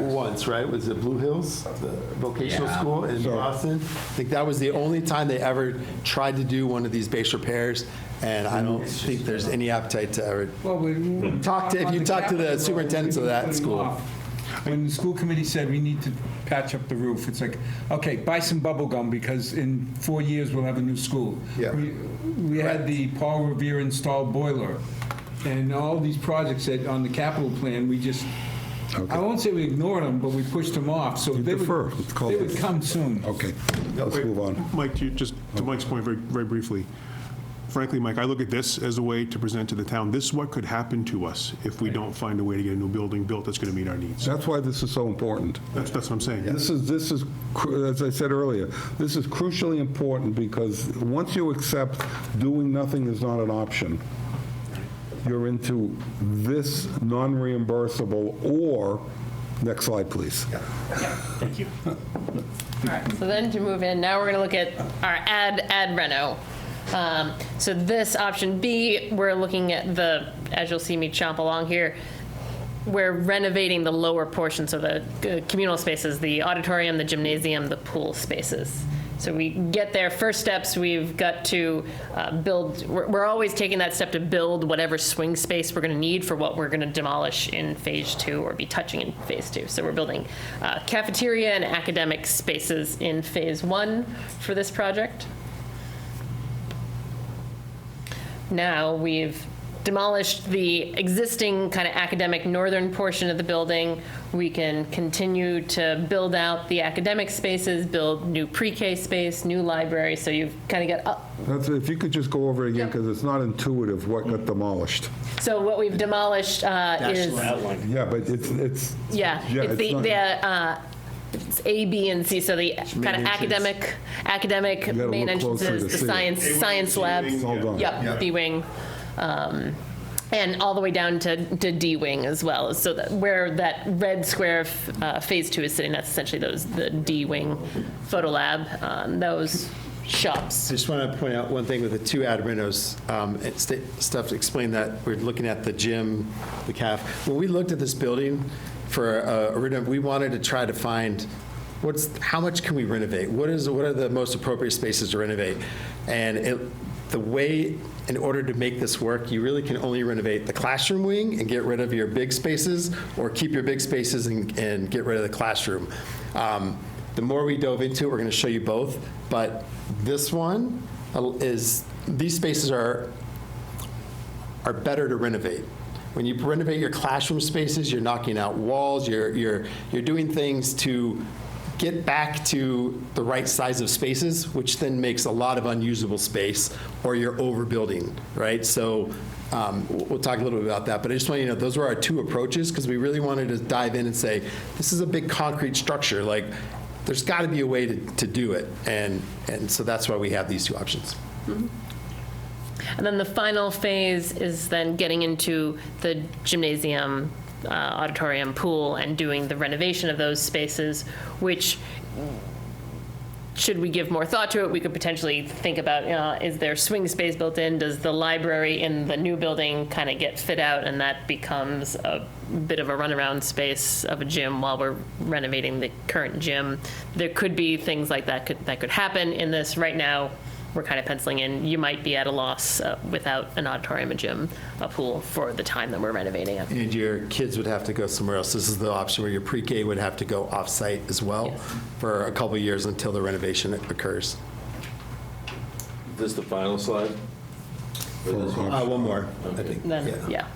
once, right? Was it Blue Hills, the vocational school in Boston? I think that was the only time they ever tried to do one of these base repairs, and I don't think there's any appetite to ever. Well, if you talk to the superintendents of that school. When the school committee said we need to patch up the roof, it's like, okay, buy some bubble gum because in 4 years we'll have a new school. Yeah. We had the Paul Revere installed boiler, and all these projects that on the capital plan, we just, I won't say we ignored them, but we pushed them off, so they defer. It's called would defer. come soon. Okay, let's move on. Mike, just to Mike's point very, very briefly, frankly, Mike, I look at this as a way to present to the town, this is what could happen to us if we don't find a way to get a new building built that's going to meet our needs. That's why this is so important. That's what I'm saying. This is, as I said earlier, this is crucially important because once you accept doing nothing is not an option, you're into this non-reimbursable or, next slide, please. Thank you. All right, so then to move in, now we're going to look at our ad reno. So this option B, we're looking at as you'll see me chomp along here, we're renovating the lower portions of the communal spaces, the auditorium, the gymnasium, the pool spaces. So we get there, first steps, we've got to build, we're always taking that step to build whatever swing space we're going to need for what we're going to demolish in phase 2 or be touching in phase 2. So we're building cafeteria and academic spaces in phase 1 for this project. Now we've demolished the existing kind of academic northern portion of the building. We can continue to build out the academic spaces, build new pre-K space, new library. So you've kind of got If you could just go over it again, because it's not intuitive what got demolished. So what we've demolished is Yeah, but it's it's A, B, and C. So the kind of academic gotta main look closer entrances, to the see it. science labs. Hold on. Yep, B wing. And all the way down to D wing as well. So that where that red square phase 2 is sitting, that's essentially the D wing photo lab. Those shops. I just want to point out one thing with the 2 ad renos, stuff to explain that. We're looking at the gym, the caf. When we looked at this building for a renov, we wanted to try to find how much can we renovate? What are the most appropriate spaces to renovate? And the way, in order to make this work, you really can only renovate the classroom wing and get rid of your big spaces, or keep your big spaces and get rid of the classroom. The more we dove into it, we're going to show you both, but this one these spaces are better to renovate. When you renovate your classroom spaces, you're knocking out walls, you're doing things to get back to the right size of spaces, which then makes a lot of unusable space, or you're overbuilding, right? So we'll talk a little bit about that, but I just want you to know those were our 2 approaches, because we really wanted to dive in and say, this is a big concrete structure, like there's got to be a way to do it, and so that's why we have these 2 options. Mm-hmm. And then the final phase is then getting into the gymnasium, auditorium, pool, and doing the renovation of those spaces, which, should we give more thought to it, we could potentially think about, is there swing space built in? Does the library in the new building kind of get fit out, and that becomes a bit of a runaround space of a gym while we're renovating the current gym? There could be things like that could happen in this. Right now, we're kind of penciling in, you might be at a loss without an auditorium, a gym, a pool for the time that we're renovating it. And your kids would have to go somewhere else. This is the option where your pre-K would have to go off-site as well. Yes. For a couple of years until the renovation occurs. Is this the final slide? One more, Okay. I think. Then, yeah.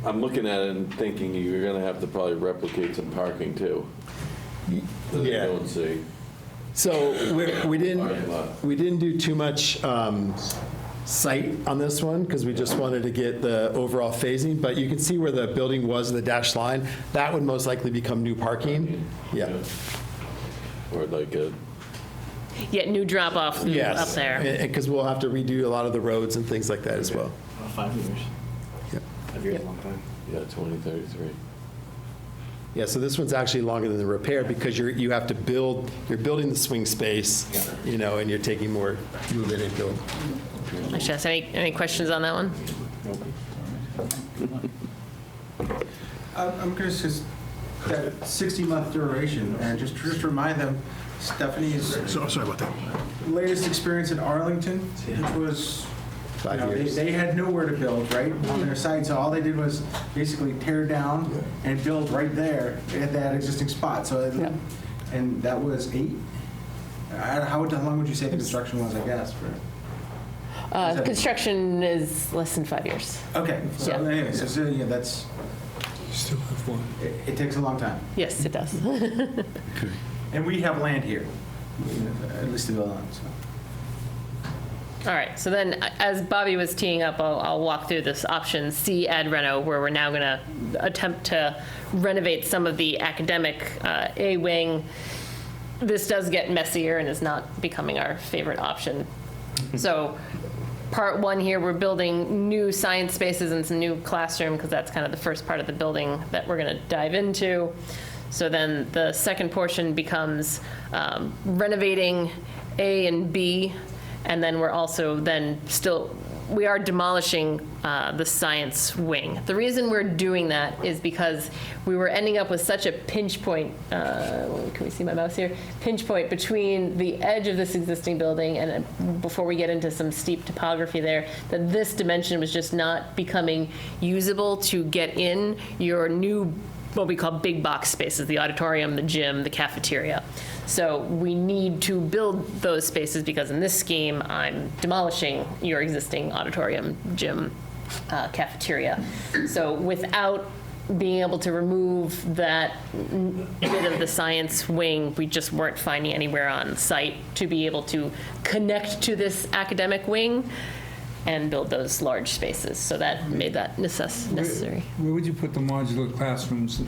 I'm looking at it and thinking you're going to have to probably replicate some parking too. That I don't see. So we didn't do too much site on this one because we just wanted to get the overall phasing, but you can see where the building was, the dashed line. That would most likely become new parking. Yeah. Or like a, Yeah, new drop-off Yes. up there. Because we'll have to redo a lot of the roads and things like that as well. 5 years. Yep. 5 years, is a long time. yeah, 2033. Yeah, so this one's actually longer than the repair because you have to build, you're building the swing space, and you're taking more move in and build. Actually, any questions on that one? I'm going to just, that 60-month duration, and just remind them, Stephanie's So, sorry about that. latest experience in Arlington, which was, 5 years. they had nowhere to build, right, on their site, so all they did was basically tear down and build right there at that existing spot, so, and that was 8? How long would you say the construction was, I guess, for? Construction is less than 5 years. Okay, so Yeah. anyway, so yeah, that's, Still have one. it takes a long time. Yes, it does. And we have land here, at least to build on, so. All right, so then as Bobby was teeing up, I'll walk through this option C, add reno, where we're now going to attempt to renovate some of the academic A wing. This does get messier and is not becoming our favorite option. So part 1 here, we're building new science spaces and some new classroom because that's kind of the first part of the building that we're going to dive into. So then the second portion becomes renovating A and B, and then we're also then we are demolishing the science wing. The reason we're doing that is because we were ending up with such a pinch point, can we see my mouse here? Pinch point between the edge of this existing building and before we get into some steep topography there, that this dimension was just not becoming usable to get in your new, what we call big box spaces, the auditorium, the gym, the cafeteria. So we need to build those spaces because in this scheme, I'm demolishing your existing auditorium, gym, cafeteria. So without being able to remove that bit of the science wing, we just weren't finding anywhere on site to be able to connect to this academic wing and build those large spaces. So that made that necessary. Where would you put the modular classrooms?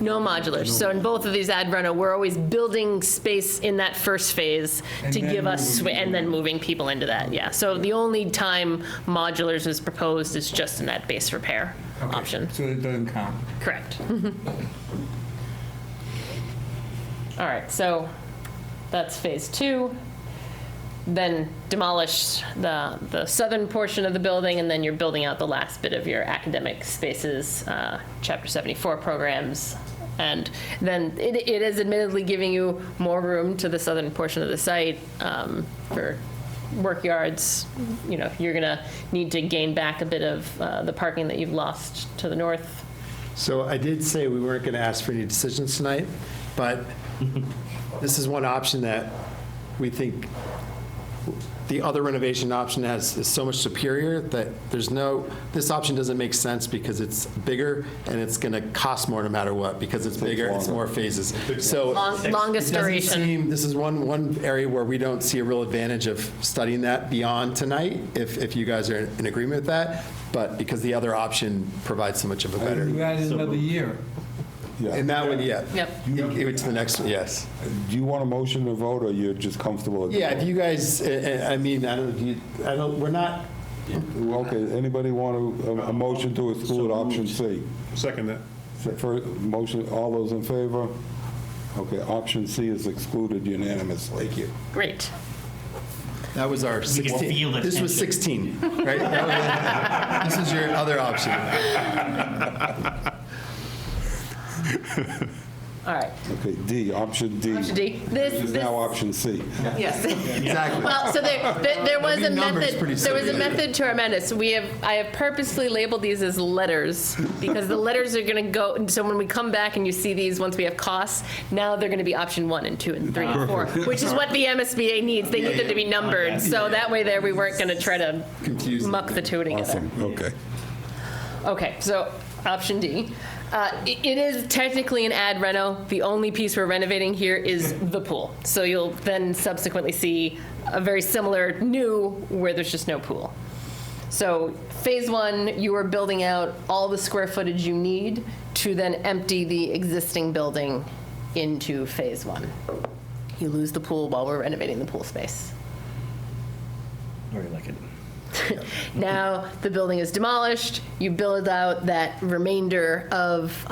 No modulars. So in both of these ad reno, we're always building space in that first phase And to then give us, moving and then moving people into that, yeah. So the only time modulars is proposed is just in that base repair option. So it doesn't count. Correct. All right, so that's phase 2. Then demolish the southern portion of the building, and then you're building out the last bit of your academic spaces, Chapter 74 programs. And then it is admittedly giving you more room to the southern portion of the site for work yards. You're going to need to gain back a bit of the parking that you've lost to the north. So I did say we weren't going to ask for any decisions tonight, but this is one option that we think the other renovation option is so much superior that this option doesn't make sense because it's bigger and it's going to cost more no matter what because it's bigger, it's more phases. So Longest it doesn't duration. seem, this is one area where we don't see a real advantage of studying that beyond tonight, if you guys are in agreement with that, but because the other option provides so much of a better. You added another year. And that one, yeah. Yep. Give it to the next one, yes. Do you want a motion to vote, or you're just comfortable? with Yeah, the if you guys, we're not, vote? Okay, anybody want a motion to exclude option C? Second that. Motion, all those in favor? Okay, option C is excluded unanimously. thank you. Great. That was our can 16. feel the This was 16, right? This is your other option. All right. Okay, D, option D. Option D. This is now option C. Yes. Exactly. Well, so there was a Maybe numbers pretty method. There was a similar. method to our madness. I have purposely labeled these as letters because the letters are going to go. So when we come back and you see these, once we have costs, now they're going to be option 1 and 2 and 3 and 4, which is what the MSBA needs. They need them to be numbered. So that way, we weren't going to try to Confusing. muck the two together. Awesome, okay. Okay, so option D. It is technically an ad reno. The only piece we're renovating here is the pool. So you'll then subsequently see a very similar new where there's just no pool. So phase one, you are building out all the square footage you need to then empty the existing building into phase one. You lose the pool while we're renovating the pool space. Very like it. Now the building is demolished, you build out that remainder of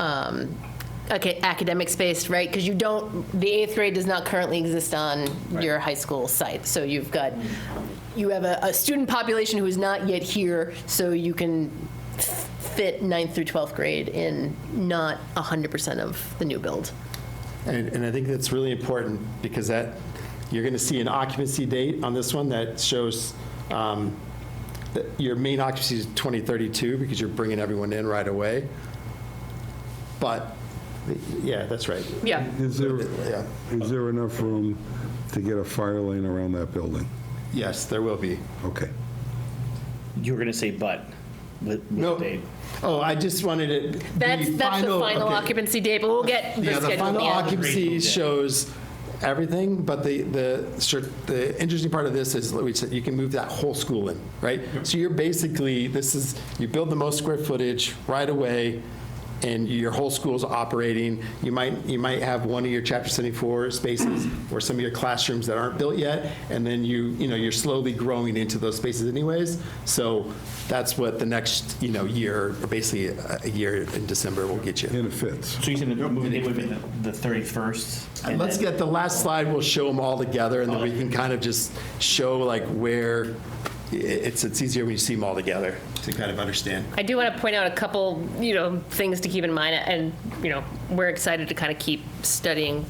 academic space, right? Because the 8th grade does not currently exist on your high school site. So you have a student population who is not yet here, so you can fit 9th through 12th grade in not 100% of the new build. And I think that's really important because you're going to see an occupancy date on this one that shows that your main occupancy is 2032 because you're bringing everyone in right away. But, yeah, that's right. Yeah. Is there enough room to get a fire lane around that building? Yes, there will be. Okay. You were going to say but with No. the date. Oh, I just wanted it. That's the final okay. occupancy date, but we'll get the Yeah, schedule the at final the end. occupancy shows everything, but the interesting part of this is we said you can move that whole school in, right? So you're basically, you build the most square footage right away, and your whole school's operating. You might have one of your Chapter 74 spaces or some of your classrooms that aren't built yet, and then you're slowly growing into those spaces anyways. So that's what the next year, or basically a year in December, will get you. And it fits. So you said the moving date would be the 31st? and Let's then- get the last slide. We'll show them all together, and then we can kind of just show like where it's easier when you see them all together to kind of understand. I do want to point out a couple, things to keep in mind, and, we're excited to kind of keep studying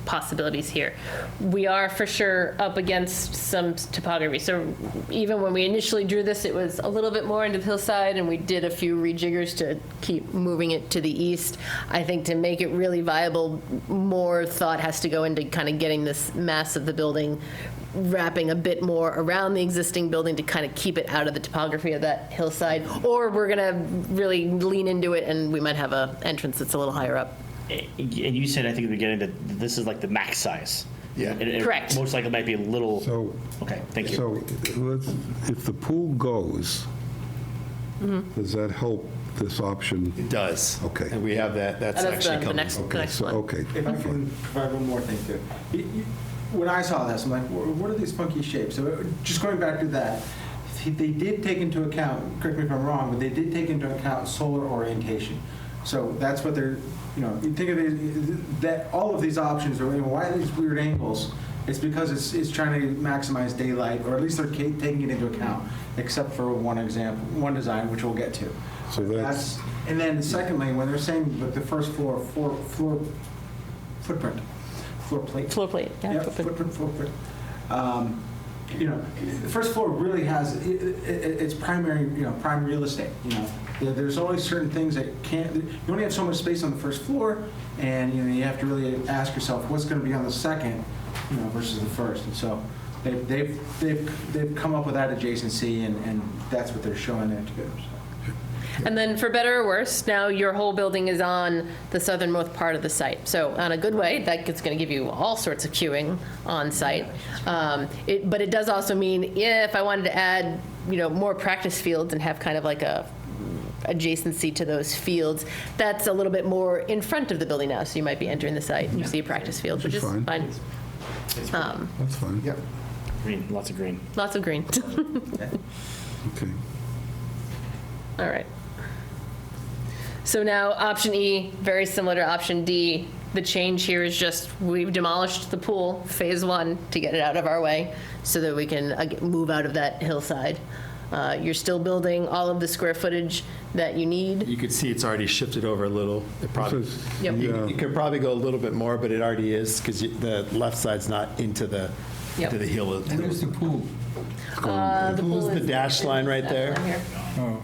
possibilities here. We are for sure up against some topography. So even when we initially drew this, it was a little bit more into the hillside, and we did a few rejiggers to keep moving it to the east. I think to make it really viable, more thought has to go into kind of getting this mass of the building wrapping a bit more around the existing building to kind of keep it out of the topography of that hillside, or we're going to really lean into it and we might have an entrance that's a little higher up. And you said, I think at the beginning, that this is like the max size. Yeah. It Correct. Most likely might be a little, So, okay, thank you. so if the pool goes, does that help this option? It does. Okay. And we have that's That's actually the coming. next So, one. okay. If I can provide one more thing too. When I saw this, I'm like, what are these funky shapes? So just going back to that, they did take into account, correct me if I'm wrong, but they did take into account solar orientation. So that's what they're, you think of it, that all of these options are, why are these weird angles? It's because it's trying to maximize daylight, or at least they're taking it into account, except for one example, one design, which we'll get to. So that's, And then secondly, when they're saying that the first floor footprint, floor plate. Floor plate, yeah. Yeah, footprint. footprint. The first floor really has its primary, prime real estate. There's always certain things that can't. You only have so much space on the first floor, and you have to really ask yourself what's going to be on the second, versus the first. And so they've come up with that adjacency, and that's what they're showing there too. So. And then for better or worse, now your whole building is on the southernmost part of the site. So on a good way, that's going to give you all sorts of queuing on site. But it does also mean if I wanted to add, more practice fields and have kind of like a adjacency to those fields, that's a little bit more in front of the building now. So you might be entering the site and you see a practice field, which is Fine. fine. that's fine. Yep. Green, lots of green. Lots of green. Okay. All right. So now option E, very similar to option D. The change here is just we've demolished the pool, phase one, to get it out of our way so that we can move out of that hillside. You're still building all of the square footage that you need. You could see it's already shifted over a little. It probably, Yep. you could probably go a little bit more, but it already is because the left side's not into the Yep. hill. Where's the pool? The Pool's the dash line right there. Down here. Oh.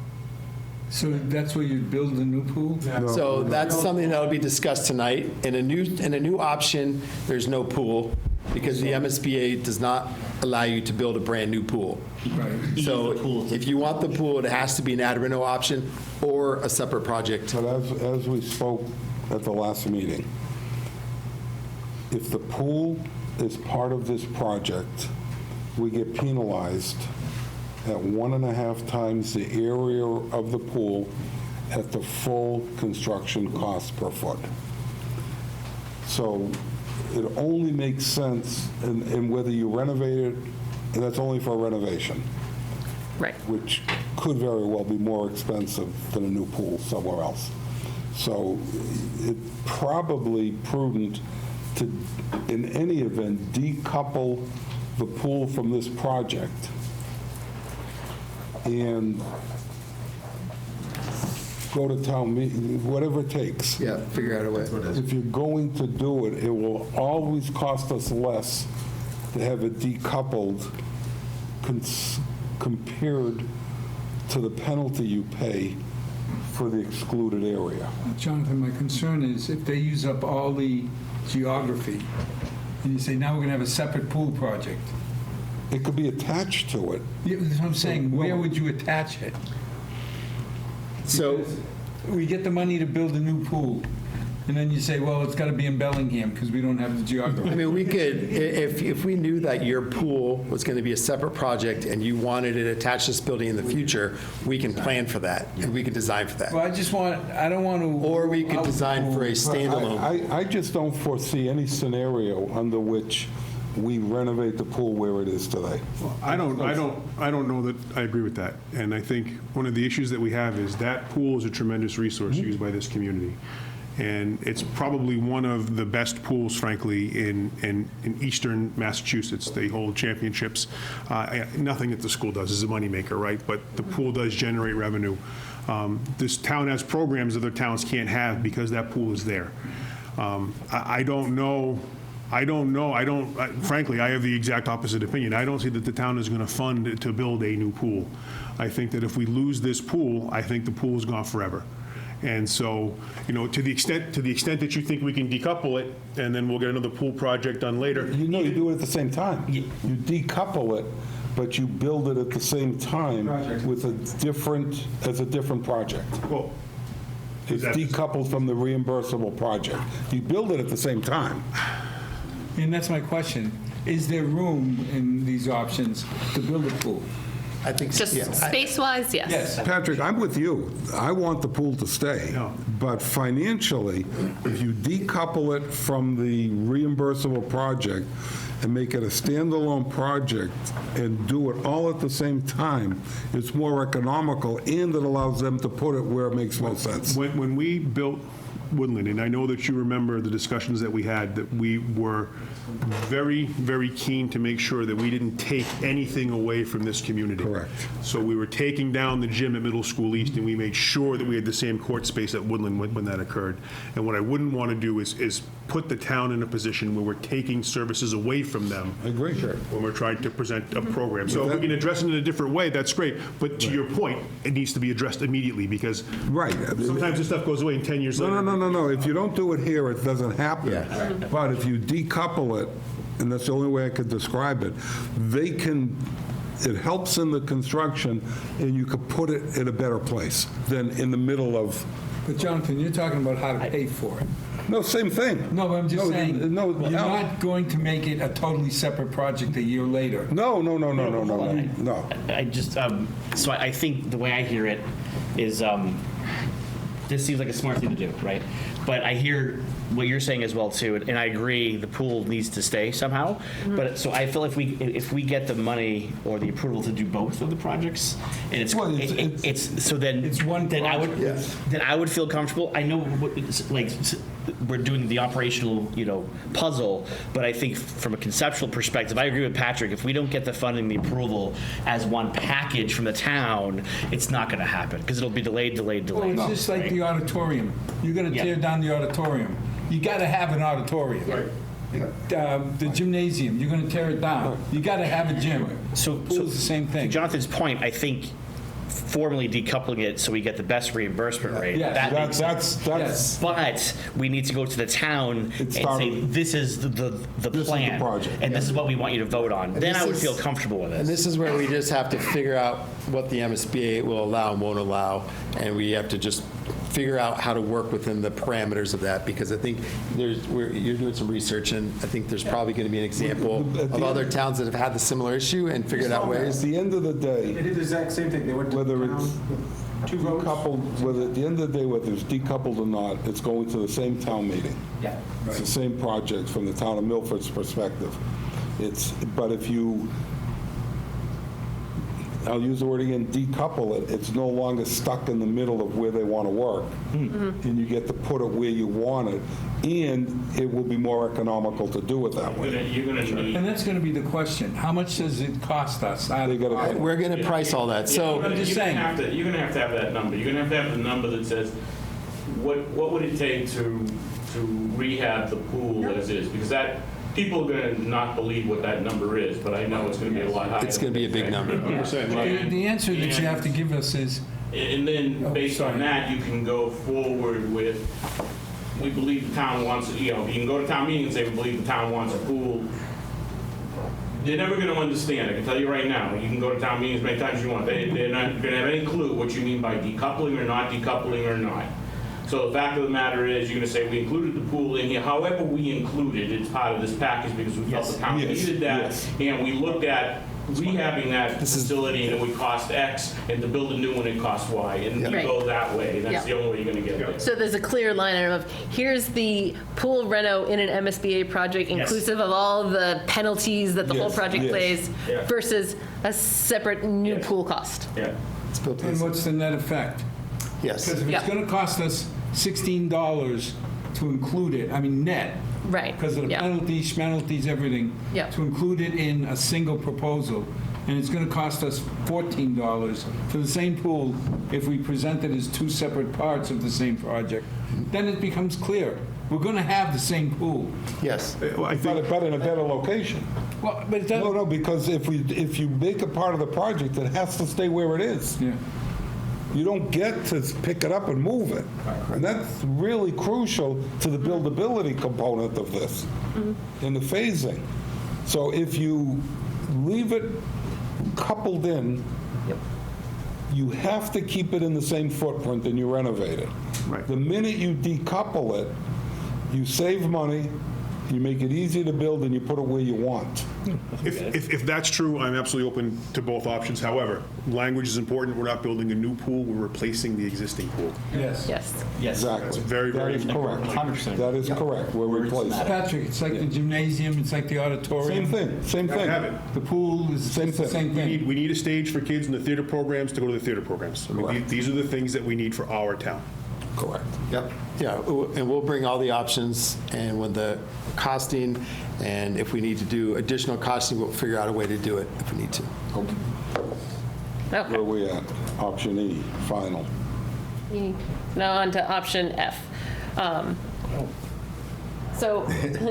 So that's where you build the new pool? So that's something that will be discussed tonight. In a new option, there's no pool. because the MSBA does not allow you to build a brand-new pool. Right. So if you want the pool, it has to be an ad reno option or a separate project. But as we spoke at the last meeting, if the pool is part of this project, we get penalized at 1.5 times the area of the pool at the full construction cost per foot. So it only makes sense, and whether you renovate it, and that's only for renovation, Right. which could very well be more expensive than a new pool somewhere else. So it's probably prudent to, in any event, decouple the pool from this project and go to town meeting, whatever it takes. Yeah, figure out a way. If you're going to do it, it will always cost us less to have it decoupled compared to the penalty you pay for the excluded area. Jonathan, my concern is if they use up all the geography, and you say, now we're going to have a separate pool project. It could be attached to it. Yeah, that's what I'm saying, where would you attach it? So We get the money to build a new pool, and then you say, well, it's got to be in Bellingham because we don't have the I geography. mean, we could, if we knew that your pool was going to be a separate project and you wanted it attached to this building in the future, we can plan for that, and we can design for that. Well, I don't want to. Or we could design for a standalone. I just don't foresee any scenario under which we renovate the pool where it is today. I don't know that I agree with that. And I think one of the issues that we have is that pool is a tremendous resource used by this community. And it's probably one of the best pools, frankly, in eastern Massachusetts. They hold championships. Nothing that the school does is a moneymaker, right? But the pool does generate revenue. This town has programs other towns can't have because that pool is there. I don't know. Frankly, I have the exact opposite opinion. I don't see that the town is going to fund to build a new pool. I think that if we lose this pool, I think the pool is gone forever. And so, to the extent that you think we can decouple it, and then we'll get another pool project done later. You do it at the same time. You decouple it, but you build it at the same time with as a different project. Well, It's decoupled from the reimbursable project. You build it at the same time. And that's my question. Is there room in these options to build a pool? I think, Just yeah. space-wise, yes. Yes. Patrick, I'm with you. I want the pool to stay. Yeah. But financially, if you decouple it from the reimbursable project and make it a standalone project and do it all at the same time, it's more economical and it allows them to put it where it makes most sense. When we built Woodland, and I know that you remember the discussions that we had, that we were very, very keen to make sure that we didn't take anything away from this community. Correct. So we were taking down the gym at Middle School East, and we made sure that we had the same court space at Woodland when that occurred. And what I wouldn't want to do is put the town in a position where we're taking services away from them. I agree. When we're trying to present a program. So if we can address it in a different way, that's great. But to your point, it needs to be addressed immediately, because Right. sometimes this stuff goes away and 10 years later. No. If you don't do it here, it doesn't happen. Yeah. But if you decouple it, and that's the only way I could describe it, it helps in the construction, and you could put it in a better place than in the middle of, But Jonathan, you're talking about how to pay for it. no, same thing. No, but I'm just saying, you're No. not going to make it a totally separate project a year later. No. I just, so I think the way I hear it is, this seems like a smart thing to do, right? But I hear what you're saying as well too, and I agree the pool needs to stay somehow. But so I feel if we get the money or the approval to do both of the projects, and it's Well, It's one then project. then I would feel comfortable. I know like we're doing the operational puzzle, but I think from a conceptual perspective, I agree with Patrick. If we don't get the funding, the approval as one package from the town, it's not going to happen because it'll be delayed. Well, it's just like the auditorium. You're going to Yeah. tear down the auditorium. You got to have an auditorium. The gymnasium, you're going to tear it down. You got to have a gym. So Pool's the same To thing. Jonathan's point, I think formally decoupling it so we get the best reimbursement rate. Yes. That makes sense. That's, But we need to go to the town and say, started- this is the plan. project. And this is what we want you to vote on. Then this I would is- feel comfortable with it. And this is where we just have to figure out what the MSBA will allow and won't allow, and we have to just figure out how to work within the parameters of that, because I think you're doing some research, and I think there's probably going to be an example of other towns that have had the similar issue and figured out at ways. the end of the day, They did the exact same thing. They went to whether the it's town with 2 votes. decoupled, whether at the end of the day, whether it's decoupled or not, it's going to the same town meeting. Yeah. It's the same project from the town of Milford's perspective. But if you, I'll use the word again, decouple it, it's no longer stuck in the middle of where they want to work. And you get to put it where you want it, and it will be more economical to do it that way. You're gonna need. And that's going to be the question. How much does it cost us? They gotta- We're going to price all that, so. I'm just saying. You're gonna have to have that number. You're gonna have the number that says, what would it take to rehab the pool as is? Because that, people are gonna not believe what that number is, but I know it's gonna be a lot higher. It's going to be a big number. The answer that you have to give us is, And then, based on that, you can go forward with, we believe the town wants, you can go to town meeting and say, we believe the town wants a pool. They're never going to understand, I can tell you right now. You can go to town meetings as many times as you want. They're not going to have any clue what you mean by decoupling or not decoupling or not. So the fact of the matter is, you're going to say, we included the pool in here. However we included it, it's part of this package because we felt the town Yes. needed that. Yes. And we looked at rehabbing that facility and it would cost X, and to build a new one, it costs Y. And you Right. go that way. That's the Yeah. only way you're going to get there. So there's a clear line item of, here's the pool reno in an MSBA project, inclusive of all the penalties that the whole Yes, project yes. plays, Yeah. versus a separate new Yes. pool cost. Yeah. It's built and in. what's the net effect? Yes. Because if Yeah. it's going to cost us $16 to include it, I mean net, Right. because of the Yeah. penalties, schmenalties, everything, Yeah. to include it in a single proposal, and it's going to cost us $14 for the same pool if we present it as 2 separate parts of the same project, then it becomes clear. We're going to have the same pool. Yes. But in a better location. Well, but it No, doesn't... no, because if you make it part of the project, it has to stay where it is. Yeah. You don't get to pick it up and move it. And that's really crucial to the buildability component of this, in the phasing. So if you leave it coupled in, you have to keep it in the same footprint and you renovate it. Right. The minute you decouple it, you save money, you make it easy to build, and you put it where you want. If that's true, I'm absolutely open to both options. However, language is important. We're not building a new pool, we're replacing the existing pool. Yes. Yes. Exactly. very, very That is correct. 100%. That is correct. We're replacing. Patrick, it's like the gymnasium, it's like the auditorium. Same thing, same thing. Have it. The pool is Same it's the thing. same We thing. need a stage for kids in the theater programs to go to the theater programs. I mean, Correct. these are the things that we need for our town. Correct. Yep. Yeah, and we'll bring all the options and with the costing, and if we need to do additional costing, we'll figure out a way to do it if we need to. Okay. Where Okay. are we at? Option E, final. Now on to option F. So.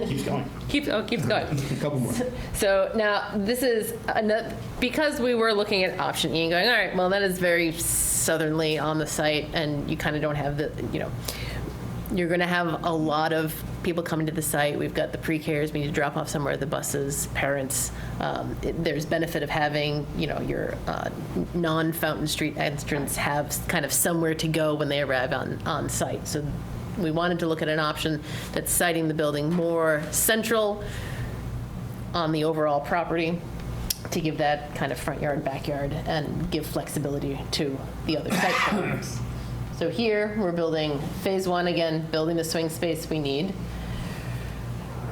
Keeps going. Keeps going. A couple more. So now this is another, because we were looking at option E and going, all right, well, that is very southerly on the site, and you kind of don't have the, you're going to have a lot of people coming to the site. We've got the pre-Ks, we need to drop off somewhere, the buses, parents. There's benefit of having, your non-Fountain Street entrance have kind of somewhere to go when they arrive on site. So we wanted to look at an option that's siting the building more central on the overall property to give that kind of front yard, backyard, and give flexibility to the other site plans. So here, we're building phase 1 again, building the swing space we need.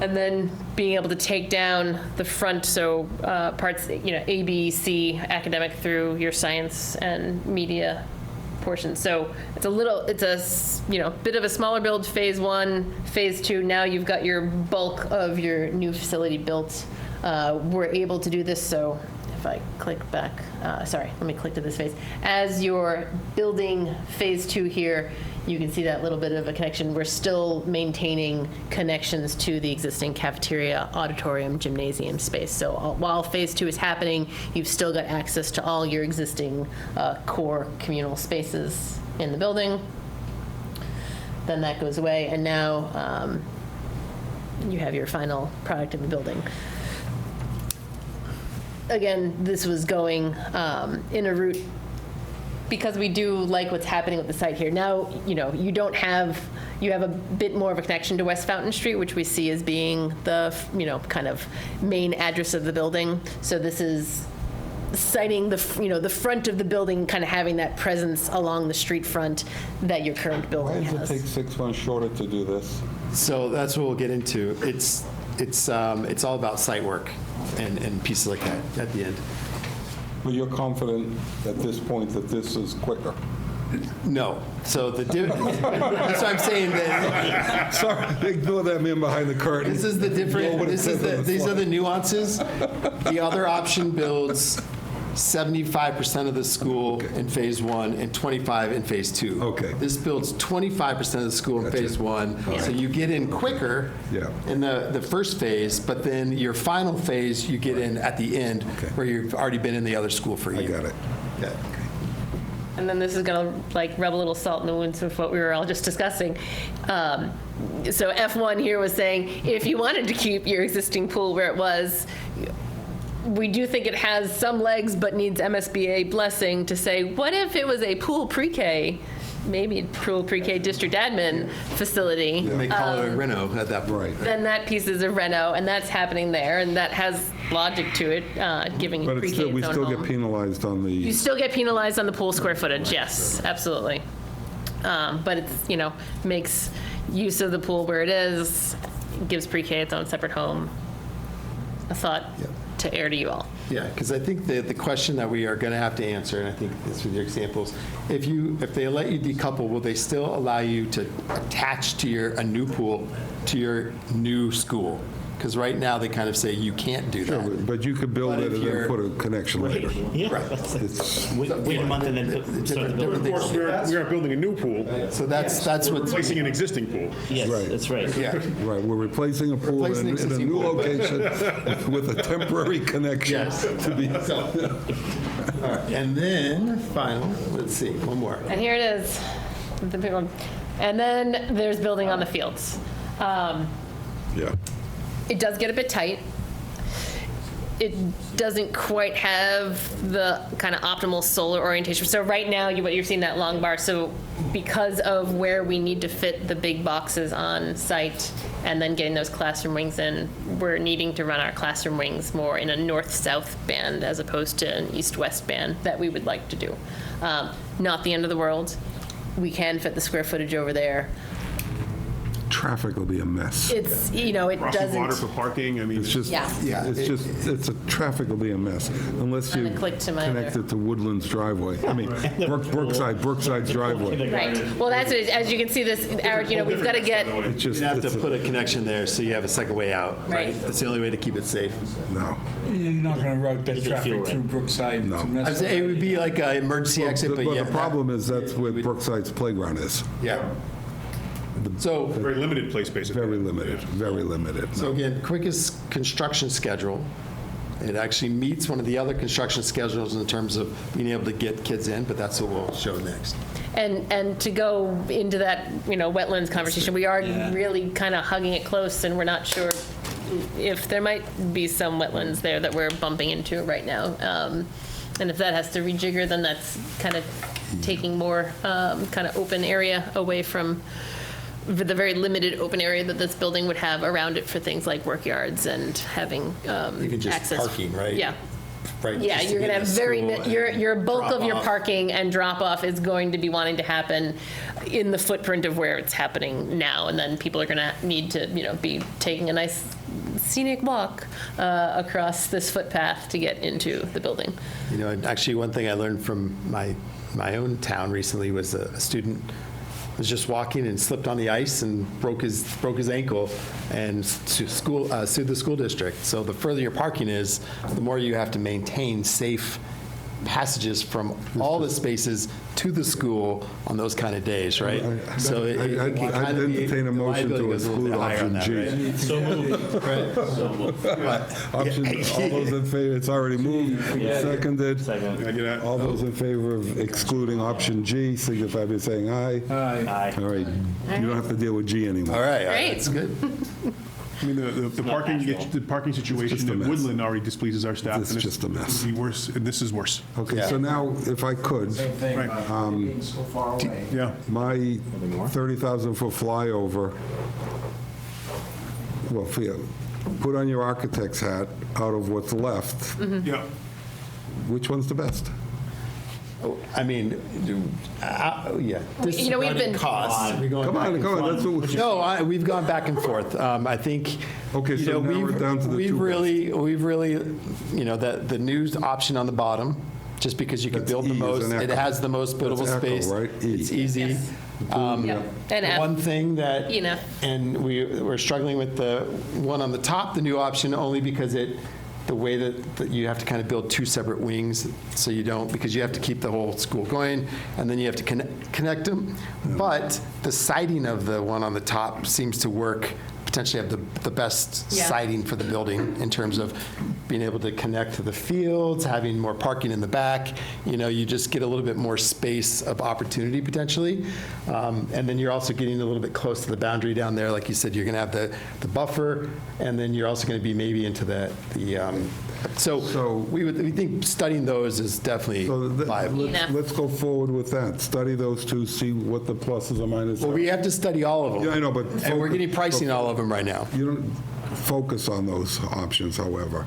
And then being able to take down the front, so parts, A, B, C, academic through your science and media portion. So it's a bit of a smaller build, phase 1, phase 2. Now you've got your bulk of your new facility built. We're able to do this, so if I click back, sorry, let me click to this phase. As you're building phase 2 here, you can see that little bit of a connection. We're still maintaining connections to the existing cafeteria, auditorium, gymnasium space. So while phase 2 is happening, you've still got access to all your existing core communal spaces in the building. Then that goes away, and now you have your final product in the building. Again, this was going in a route because we do like what's happening with the site here. Now, you have a bit more of a connection to West Fountain Street, which we see as being the, kind of main address of the building. So this is citing the front of the building, kind of having that presence along the street front that your current Why building does it has. take 6 months shorter to do this? So that's what we'll get into. It's all about site work and pieces like that at the end. But you're confident at this point that this is quicker? No. So that's what I'm saying. That Sorry, ignore that man behind the curtain. this is the different. Ignore what it says on the These are slide. the nuances. The other option builds 75% of the school in phase 1 and 25 in phase 2. Okay. This builds 25% of the school in phase 1. So you get in quicker Yeah. in the first phase, but then your final phase you get in at the end Okay. where you've already been in the other school for a I year. got it. Yeah. And then this is going to rub a little salt in the wounds of what we were all just discussing. So F1 here was saying, if you wanted to keep your existing pool where it was, we do think it has some legs but needs MSBA blessing to say, what if it was a pool pre-K, maybe a pool pre-K district admin facility? And they call it a reno at that point. Right. Then that piece is a reno, and that's happening there, and that has logic to it, giving But pre-K we its own still home. get penalized on You the, still get penalized on the pool square footage, yes, absolutely. But it's, makes use of the pool where it is, gives pre-K its own separate home. A thought to air to you all. Yeah, because I think the question that we are going to have to answer, and I think this with your examples, if they let you decouple, will they still allow you to attach to a new pool to your new school? Because right now they kind of say you can't do that. but you could build But it if and then you're- put a connection later. Yeah. Right. It's, Wait a month and then start the Different building. Of course, we aren't building a new pool, So that's what. replacing an existing pool. Yes, Right. that's right. Yeah. right, we're replacing a pool Replacing in a existing new pool, but- location with a temporary connection Yes. to be. All right. And then final. Let's see. One more. And here it is, the big one. And then there's building on the fields. Yeah. It does get a bit tight. It doesn't quite have the kind of optimal solar orientation. So right now, what you're seeing that long bar, so because of where we need to fit the big boxes on site and then getting those classroom wings in, we're needing to run our classroom wings more in a north-south band as opposed to an east-west band that we would like to do. Not the end of the world. We can fit the square footage over there. Traffic will be a mess. It's, it Crossing water for doesn't. parking, I mean. It's just, Yeah. it's a traffic will be a mess unless you I'm gonna click to my connect it to Woodland's driveway. I mean, Brookside's driveway. Right. Well, that's it. As you can see, this, Eric, we've got to get, It's just, You have to it's put a connection there so you have a second way out. Right. That's the only way to keep it safe. no. You're not going to route that Doesn't feel traffic right. through Brookside. No. It's a mess. I'd say it would be like an emergency exit, but But yeah. the problem is that's where Brookside's playground is. Yeah. So, Very limited play space. Very limited, very limited. so again, quickest construction schedule. It actually meets one of the other construction schedules in terms of being able to get kids in, but that's what we'll show next. and to go into that, wetlands conversation, we are really kind of hugging it close, and we're not sure if there might be some wetlands there that we're bumping into right now. And if that has to rejigger, then that's kind of taking more kind of open area away from the very limited open area that this building would have around it for things like work yards and having Even just access. parking, right? Yeah. Right, Yeah, just to you're going to get have to very, school your and bulk of your drop off. parking and drop-off is going to be wanting to happen in the footprint of where it's happening now. And then people are going to need to, be taking a nice scenic walk across this footpath to get into the building. And actually, one thing I learned from my own town recently was a student was just walking and slipped on the ice and broke his ankle and sued the school district. So the further your parking is, the more you have to maintain safe passages from all the spaces to the school on those kind of days, right? So I'd entertain a motion to exclude option G. So moved. Option, all those in favor, it's already moved, seconded. Second. Can I get that? All those in favor of excluding option G, signify by saying aye. Aye. All right, you don't have to deal with G anymore. All right, Great. that's good. I mean, the parking, the parking situation just a at mess. Woodland already displeases our staff. It's and just a mess. It'll be worse, and this is worse. Okay, Yeah. so now, if I could, Same thing, Right. being so far away. Yeah. my 30,000-foot flyover, well, put on your architect's hat out of what's left, Yeah. which one's the best? I mean, yeah. You know, we've Disregarding been- costs. We're going Come back on, and come on, forth. that's what, No, we've gone back and forth. I think, Okay, you so know, now we're down to the we've two really, you know, the new option on the bottom, just because you can That's build the E, is most, an it echo. has the most buildable That's echo, space. right? E. It's easy. Yes. Yep. And F. One thing that, Enough. and we're struggling with the one on the top, the new option, only because the way that you have to kind of build two separate wings, so you don't, because you have to keep the whole school going, and then you have to connect them. But the siding of the one on the top seems to work, potentially have the best Yeah. siding for the building in terms of being able to connect to the fields, having more parking in the back. You know, you just get a little bit more space of opportunity potentially. And then you're also getting a little bit close to the boundary down there. Like you said, you're going to have the buffer, and then you're also going to be maybe into so we think studying those is definitely so viable. Enough. let's go forward with that. Study those two, see what the pluses or minuses Well, are. we have to study all of them. Yeah, I know, but And we're focus- getting pricing on all of them right now. You don't focus on those options, however.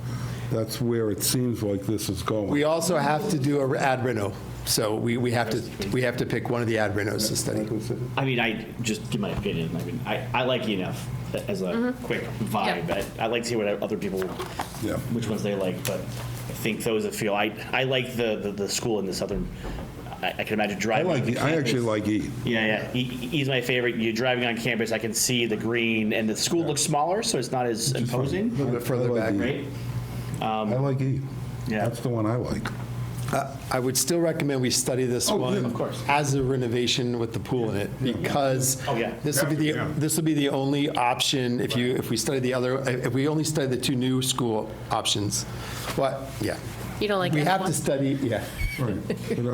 That's where it seems like this is going. We also have to do a ad reno, so we have to pick one of the ad renos to study. I mean, I just give my opinion. I mean, I like ENF as a quick vibe. Yeah. I like to see what other people, Yeah. which ones they like, but I think those that feel, I like the school in the southern, I can imagine I driving. on like, the I actually campus. like E. Yeah. He's my favorite. You're driving on campus, I can see the green, and the school looks smaller, so it's not as imposing, A little bit further I like back. E. right? I like E. Yeah. That's the one I like. I would still recommend we study this one. yeah, of course. As a renovation with the pool in it, because Oh, yeah. this will be the only option if we only study the two new school options. What, yeah. You don't like We that have one? to study, yeah. Right.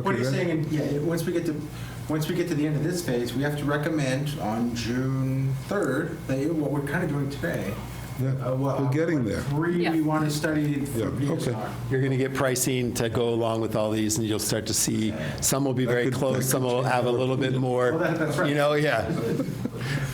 What you're saying, yeah, once we get to the end of this phase, we have to recommend on June 3rd, what we're kind of doing today. Yeah, we're getting there. Three Yeah. we want to study for Yeah, okay. PSR. You're going to get pricing to go along with all these, and you'll start to see, some will be very could- close, that some could will change have a our little bit opinion. more, Well, that's right. you know, yeah.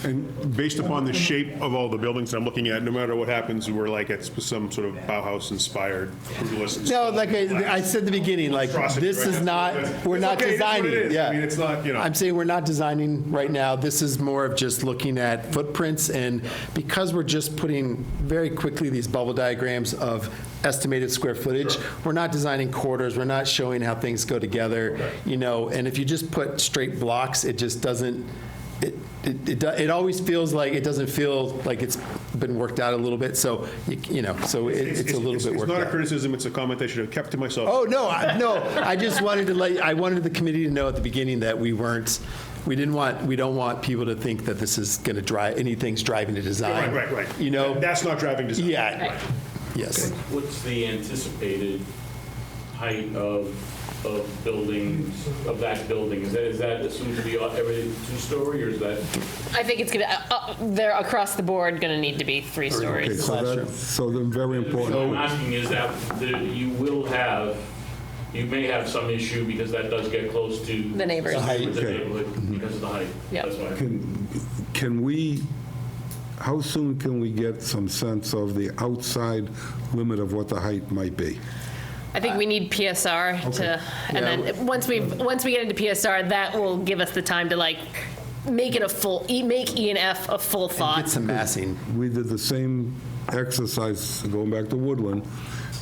And based upon the shape of all the buildings I'm looking at, no matter what happens, we're like at some sort of Bauhaus-inspired brutalist. No, like I said at the beginning, like, this is not, we're It's not okay, it is what it designing. is. Yeah. I mean, it's not, you know. I'm saying we're not designing right now. This is more of just looking at footprints, and because we're just putting very quickly these bubble diagrams of estimated square footage, we're not designing quarters, we're not showing how things go together, you know, and if you just put straight blocks, it just doesn't, it always feels like, it doesn't feel like it's been worked out a little bit, so, you know, so it's a little bit It's worked not a out. criticism, it's a comment I should have kept to myself. Oh, no, I just wanted to I wanted the committee to know at the beginning that we don't want people to think that this is going to drive, anything's driving the design. Right. You know? That's not driving design. Yeah, yes. What's the anticipated height of buildings, of that building? Is that assumed to be everything two-story, or is that? I think it's they're across the board gonna need to be 3 Okay, stories. so they're very What I'm important. asking is that you may have some issue because that does get close to. The neighbors. The height. neighborhood because of the height. Yep. That's why. Can we, how soon can we get some sense of the outside limit of what the height might be? I think we need PSR to, and then once we get into PSR, that will give us the time to like make it make E and F a full thought. Get some massing. We did the same exercise, going back to Woodland.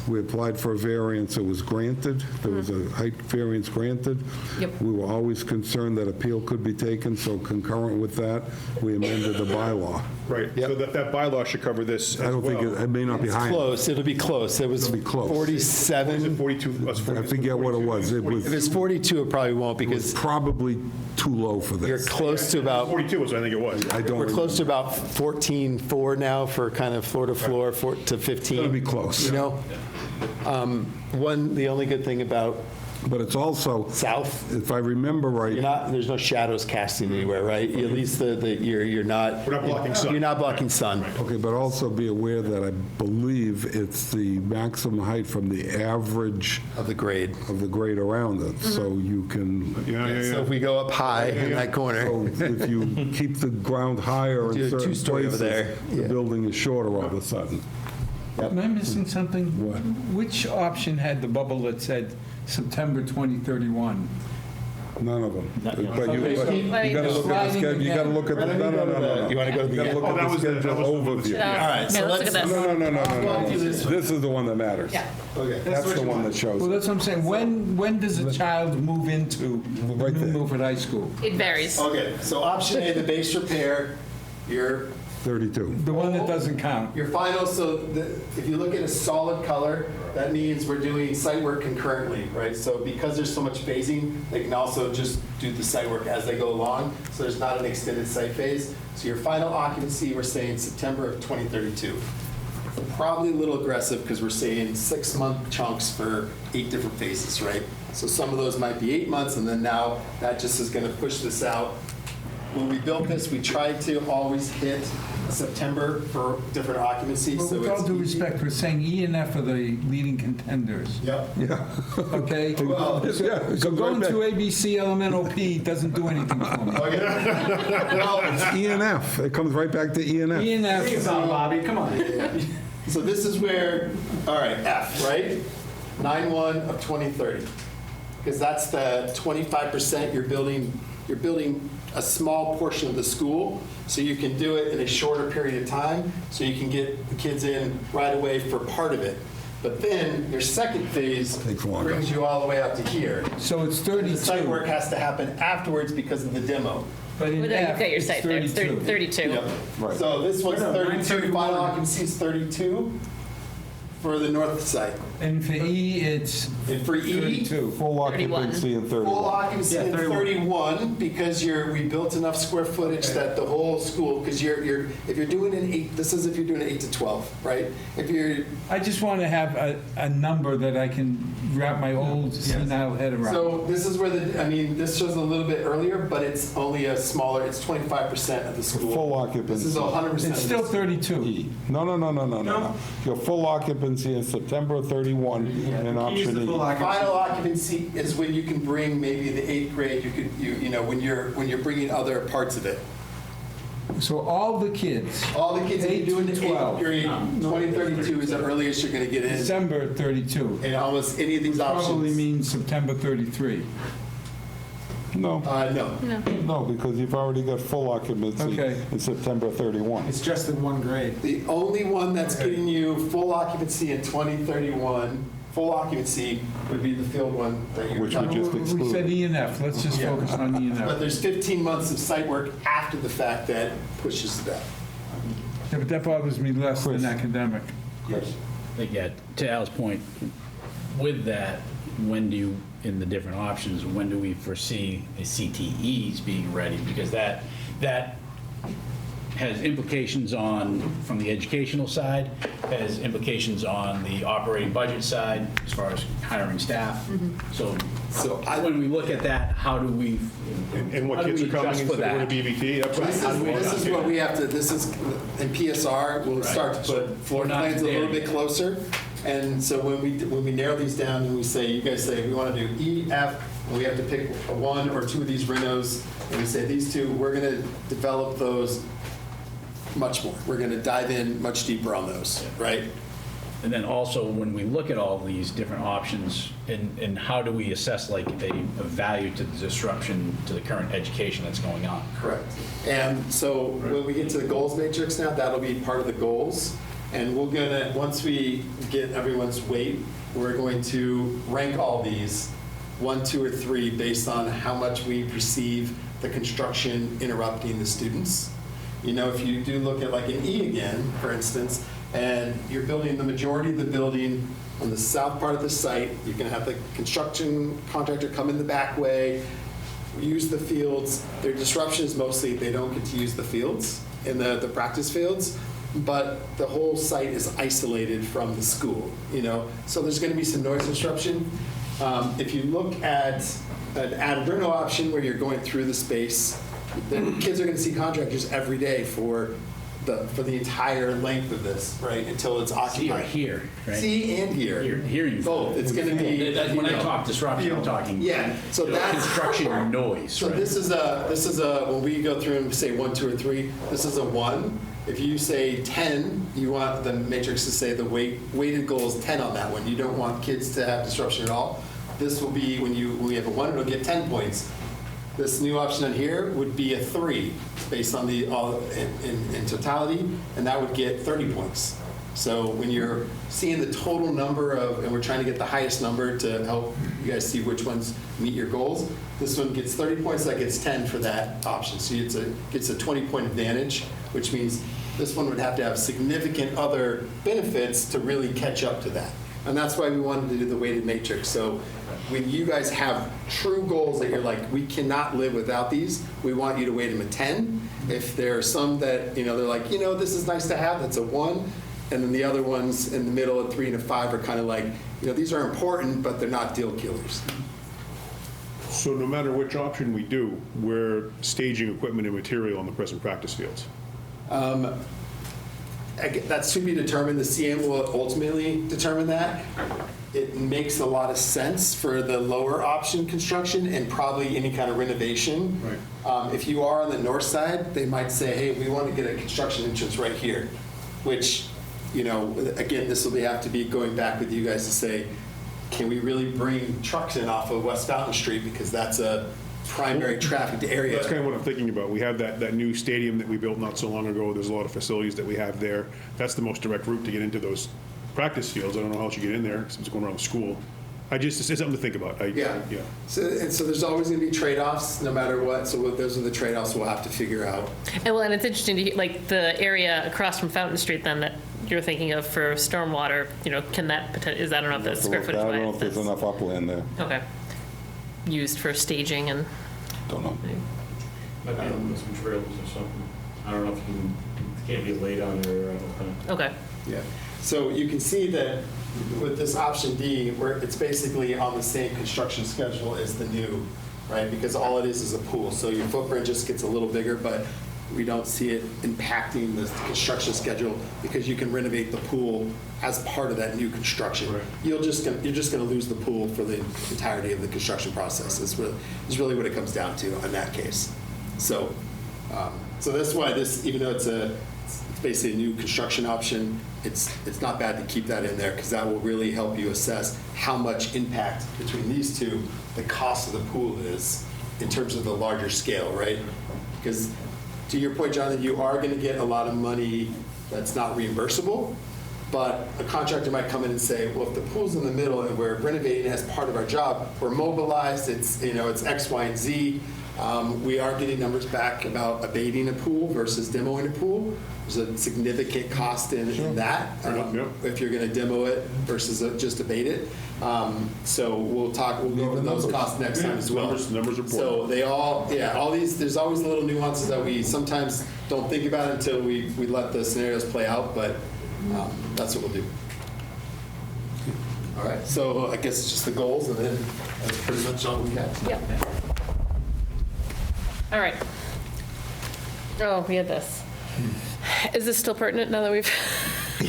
We applied for a variance, it was granted, there was a height variance granted. Yep. We were always concerned that appeal could be taken, so concurrent with that, we amended the bylaw. Right, so that bylaw should cover this as I don't think, well. it may not be high. Close, it'll be close. It was It'll be close. 47. 42, I forget what it was. It If it's 42, it probably won't was because probably too low for you're this. close to about, 42 is what I think it was. I don't. we're close to about 14.4 now for kind of floor to floor, 4 to 15. It'll be close. You know? The only good thing about But it's also, south, if I remember right, there's no shadows casting anywhere, right? At least you're not. We're not blocking sun. You're not blocking sun. okay, but also be aware that I believe it's the maximum height from the average Of the grade. of the grade around it, so you can, So if we go up high in that corner, so if you keep the ground higher Do in a certain two-story over places, there, the yeah. building is shorter all of a sudden. Am I missing something? What? Which option had the bubble that said September 2031? None of them. But you Okay, so- gotta look at the schedule, you gotta look at the, no. You want to go to You gotta the, look Oh, at that the was the- schedule that was the- overview. All right, so let's look at No, this. no. This is the one that matters. Yeah. That's the one that shows. Well, that's what I'm saying. When does a child move into Right New there. Milford High School? It varies. okay, so option A, the base repair, your 32. The one that doesn't count. Your final, if you look at a solid color, that means we're doing site work concurrently, right? So because there's so much phasing, they can also just do the site work as they go along, so there's not an extended site phase. So your final occupancy, we're saying September of 2032. Probably a little aggressive because we're saying 6-month chunks for 8 different phases, right? So some of those might be 8 months, and then now that just is going to push this out. When we built this, we tried to always hit September for different occupancy. But so with all it's due easy. respect, we're saying E and F are the leading contenders, Yep. Yeah. okay? Well, Yeah, it So goes going right to back. ABC, LMNOP doesn't do anything for me. well, E and F, it comes right back to E and E F. and F, Bobby, come on. so this is where, all right, F, right? 9/1 of 2030. Because that's the 25% you're building a small portion of the school, so you can do it in a shorter period of time, so you can get the kids in right away for part of it. But then your second phase Takes longer. brings you all the way up to here. so it's The site 32. work has to happen afterwards because of the demo. But in Well, then F, you've got your it's site there. It's 32. Yep. Right. So this one's No, 32, 931. final occupancy is 32 for the north side. And for E, it's And for E, 32. Full 31. occupancy and full 31. occupancy Yeah, in 31. 31 because we built enough square footage that the whole school, because if you're doing an 8, this is if you're doing an 8 to 12, right? If you're, I just want to have a number that I can wrap my old senile head around. so this is where this shows a little bit earlier, but it's only a smaller, it's 25% of the school. Full occupancy. This is 100%. It's of still the- 32. No. Your full occupancy is September 31 in option E. Final occupancy is when you can bring maybe the 8th grade, when you're bringing other parts of it. So all the kids, All the kids that you do in the 8 to 12. 8th grade, 2032 is the earliest you're going to get in. December 32. And almost any of these Probably options. means September 33. No, No. no, because you've already got full occupancy Okay. in September 31. It's just in one grade. The only one that's getting you full occupancy in 2031, full occupancy would be the field one that you were Which we talking just about. We said excluded. E and F, let's just Yeah. focus on E and But F. there's 15 months of site work after the fact that pushes that. Yeah, but that bothers me less than academic. Yeah, to Al's point, with that, when do you, in the different options, when do we foresee a CTEs being ready? Because that has implications on, from the educational side, has implications on the operating budget side, as far as hiring staff. So when we look at that, how do we? And what how do kids we are coming adjust instead for of going that? to BVT? That's what- This is what we have to, this is, in PSR, we'll start to put floor We're not plans a little there bit yet. closer. And so when we narrow these down and we say, you guys say, we want to do E, F, and we have to pick one or two of these renos, and we say, these two, we're going to develop those much more. We're going to dive in much deeper on those, right? And then also, when we look at all these different options, and how do we assess like a value to the disruption to the current education that's going on? Correct. And so when we get to the goals matrix now, that'll be part of the goals. And we're gonna, once we get everyone's weight, we're going to rank all these, 1, 2, or 3, based on how much we perceive the construction interrupting the students. You know, if you do look at like an E again, for instance, and you're building the majority of the building on the south part of the site, you're gonna have the construction contractor come in the back way, use the fields. Their disruption is mostly they don't get to use the fields in the practice fields, but the whole site is isolated from the school, you know? So there's gonna be some noise disruption. If you look at an added rental option where you're going through the space, the kids are gonna see contractors every day for the entire length of this, right, until it's See or occupied. here, right? See and hear. Here you. Both. It's gonna be. When I talk disruption, I'm talking. Yeah, so you know, that's- construction noise, So right? this is a, when we go through and say 1, 2, or 3, this is a 1. If you say 10, you want the matrix to say the weighted goal is 10 on that one. You don't want kids to have disruption at all. This will be, when we have a 1, it'll get 10 points. This new option on here would be a 3, based on the, in totality, and that would get 30 points. So when you're seeing the total number of, and we're trying to get the highest number to help you guys see which ones meet your goals, this one gets 30 points, that gets 10 for that option. So it's gets a 20-point advantage, which means this one would have to have significant other benefits to really catch up to that. And that's why we wanted to do the weighted matrix. So when you guys have true goals that you're like, we cannot live without these, we want you to weight them at 10. If there are some that, you know, they're like, you know, this is nice to have, that's a 1. And then the other ones in the middle at 3 and a 5 are kind of like, you know, these are important, but they're not deal killers. So no matter which option we do, we're staging equipment and material on the present practice fields. That's to be determined. The CM will ultimately determine that. It makes a lot of sense for the lower option construction and probably any kind of renovation. Right. If you are on the north side, they might say, hey, we want to get a construction entrance right here, which, you know, again, this will have to be going back with you guys to say, can we really bring trucks in off of West Fountain Street because that's a primary trafficked area. That's kind of what I'm thinking about. We have that new stadium that we built not so long ago. There's a lot of facilities that we have there. That's the most direct route to get into those practice fields. I don't know how else you get in there because it's going around the school. It's something to think about. Yeah. So there's always going to be trade-offs no matter what. So those are the trade-offs we'll have to figure out. And it's interesting to hear, like, the area across from Fountain Street then that you're thinking of for stormwater, you know, can that, is that, I don't know if that's square footage I don't know wise. if there's enough upland there. Okay. Used for staging and. Don't know. Might be able to put some trails or something. I don't know if it can't be laid on there or anything. Okay. Yeah. So you can see that with this option D, where it's basically on the same construction schedule as the new, right? Because all it is a pool. So your footprint just gets a little bigger, but we don't see it impacting the construction schedule because you can renovate the pool as part of that new construction. Right. You're just going to lose the pool for the entirety of the construction process. Is really what it comes down to in that case. So, so that's why this, even though it's basically a new construction option, it's not bad to keep that in there because that will really help you assess how much impact between these two the cost of the pool is in terms of the larger scale, right? Because to your point, Jonathan, you are going to get a lot of money that's not reimbursable, but a contractor might come in and say, well, if the pool's in the middle and we're renovating it as part of our job, we're mobilized, it's X, Y, and Z. We are getting numbers back about abating a pool versus demoing a pool. There's a significant cost in that if you're going to demo it versus just abate it. So we'll go over those costs next time as well. Numbers are important. So all these, there's always little nuances that we sometimes don't think about until we let the scenarios play out, but that's what we'll do. All right, so I guess it's just the goals, and then that's pretty much all we have. Yep. All right. Oh, we had this. Is this still pertinent now that we've? I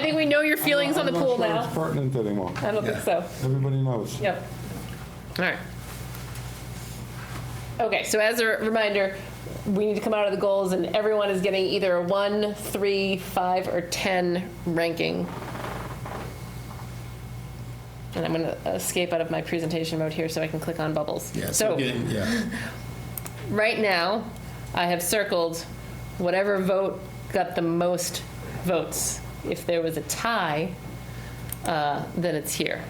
think we know your feelings on the pool I'm not sure now. it's pertinent anymore. I don't think so. Everybody knows. Yep. All right. Okay, so as a reminder, we need to come out of the goals, and everyone is getting either a 1, 3, 5, or 10 ranking. And I'm going to escape out of my presentation mode here so I can click on bubbles. Yeah. So right now, I have circled whatever vote got the most votes. If there was a tie, then it's here.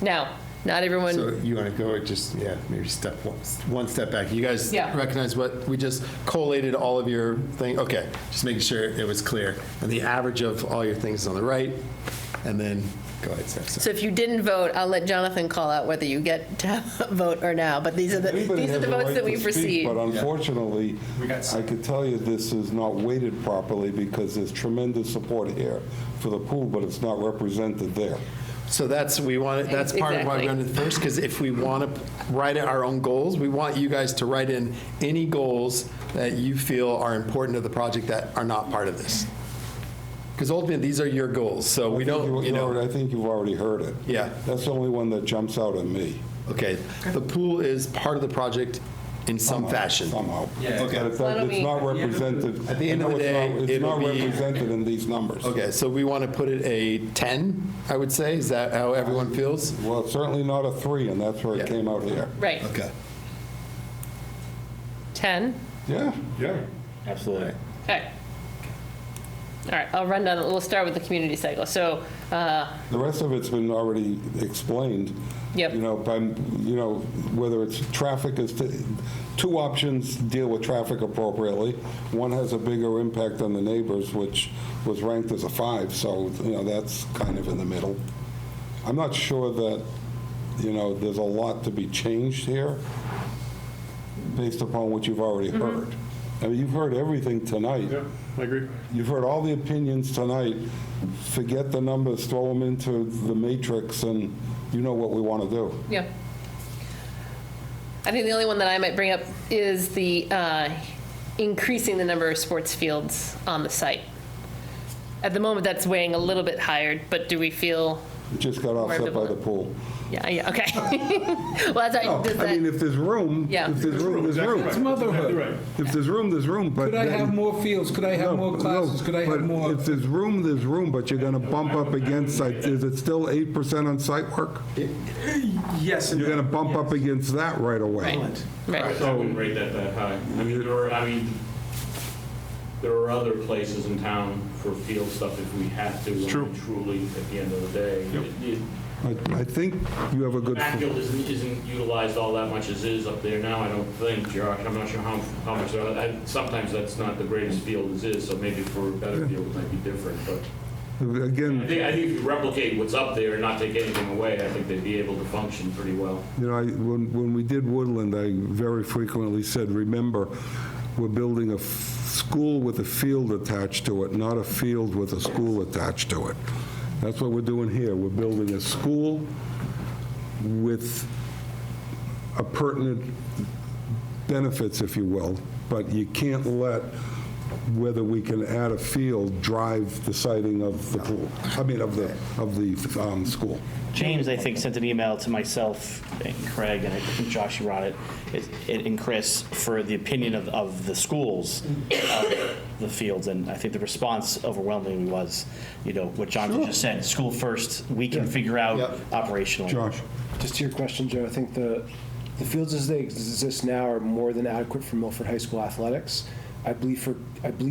Now, not everyone. So you want to go just, maybe one step back. You guys Yeah. recognize what, we just collated all of your thing? Okay, just making sure it was clear. And the average of all your things is on the right, and then, go ahead, Steph. So if you didn't vote, I'll let Jonathan call out whether you get to vote or now, but these are the Anybody has a votes right that to we've speak, received. But unfortunately, I could tell you this is not weighted properly because there's tremendous support here for the pool, but it's not represented there. So that's part of why Exactly. we're running first, because if we want to write our own goals, we want you guys to write in any goals that you feel are important to the project that are not part of this. Because ultimately, these are your goals, so we don't, I think you've already heard it. Yeah. That's the only one that jumps out at me. Okay, the pool is part of the project in some fashion. Somehow. Yeah. But it's Why don't it's we- not represented. At the end of the day, It's it'll not be- represented in these numbers. Okay, so we want to put it a 10, I would say, is that how everyone feels? Well, it's certainly not a 3, and that's where Yeah. it came out here. Right, Okay. 10? Yeah. Yeah. Absolutely. Okay. All right, I'll run down, we'll start with the community cycle. So, The rest of it's been already explained. Yep. Whether it's traffic is, two options deal with traffic appropriately. One has a bigger impact on the neighbors, which was ranked as a 5, so, that's kind of in the middle. I'm not sure that, there's a lot to be changed here based upon what you've already heard. I mean, you've heard everything tonight. Yeah, I agree. You've heard all the opinions tonight. Forget the numbers, throw them into the matrix, and you know what we want to do. yeah. I think the only one that I might bring up is the increasing the number of sports fields on the site. At the moment, that's weighing a little bit higher, but do we feel, It just got offset by the pool. yeah, okay. Well, that's, No, does I mean, that, if there's room, Yeah. if there's room, there's room. It's motherhood. You're right. If there's room, there's room, but. Could I have then- more fields? Could I have No, more classes? no, Could I have but more? If there's room, but you're going to bump up against, is it still 8% on site work? Yes. You're going to bump up against that right away. right. I wouldn't rate that high. I mean, there are other places in town for field stuff if we had to. It's true. And truly, at the end of the day. I think you have a good. Backfield isn't utilized all that much as is up there now, I don't think, Josh. I'm not sure how much, sometimes that's not the greatest field as is, so maybe for a better field it might be different, but Again, I think if you replicate what's up there and not take anything away, I think they'd be able to function pretty well. when we did Woodland, I very frequently said, remember, we're building a school with a field attached to it, not a field with a school attached to it. That's what we're doing here. We're building a school with a pertinent benefits, if you will, but you can't let whether we can add a field drive the siting of the pool, of the school. James, I think, sent an email to myself and Craig, and I think Josh wrote it, and Chris, for the opinion of the schools, of the fields, and I think the response overwhelmingly was, what Jonathan just said, school first, we can figure out operationally. Josh? Just to your question, Joe, I think the fields as they exist now are more than adequate for Milford High School athletics. I believe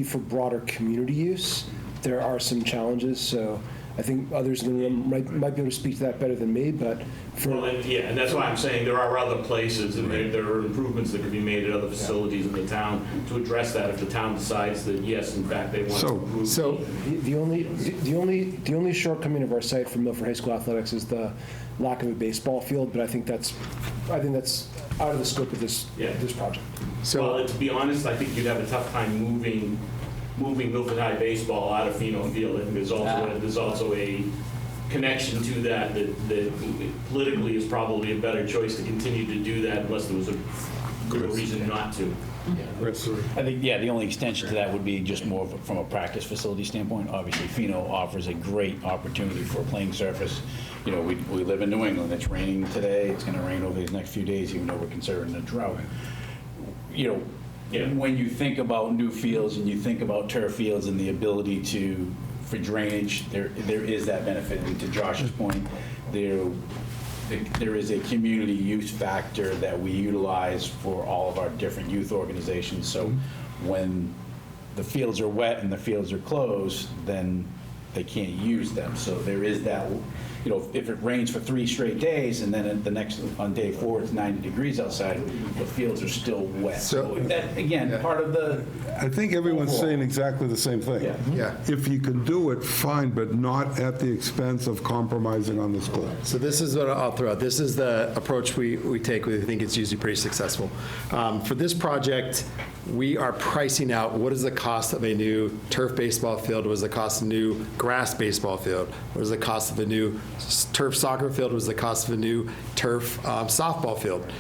for broader community use, there are some challenges, so I think others in the room might be able to speak to that better than me, but Well, and that's why I'm saying there are other places, and there are improvements that could be made at other facilities in the town to address that if the town decides that, yes, in fact, they want to improve. So the only shortcoming of our site for Milford High School athletics is the lack of a baseball field, but I think that's out of the scope of this project. Well, to be honest, I think you'd have a tough time moving Milford High baseball out of Pheno Field. I think there's also a connection to that politically is probably a better choice to continue to do that unless there was a good reason not to. I think, the only extension to that would be just more from a practice facility standpoint. Obviously, Pheno offers a great opportunity for a playing surface. We live in New England. It's raining today. It's going to rain over these next few days, even though we're considering a drought. When you think about new fields and you think about turf fields and the ability for drainage, there is that benefit. And to Josh's point, there is a community use factor that we utilize for all of our different youth organizations. So when the fields are wet and the fields are closed, then they can't use them. So there is that, you know, if it rains for 3 straight days and then on day 4, it's 90 degrees outside, the fields are still wet. So that, again, part of the. I think everyone's saying exactly the same thing. Yeah. If you can do it, fine, but not at the expense of compromising on the school. So this is what I'll throw out. This is the approach we take. We think it's usually pretty successful. For this project, we are pricing out what is the cost of a new turf baseball field, what is the cost of a new grass baseball field, what is the cost of a new turf soccer field, what is the cost of a new turf softball field.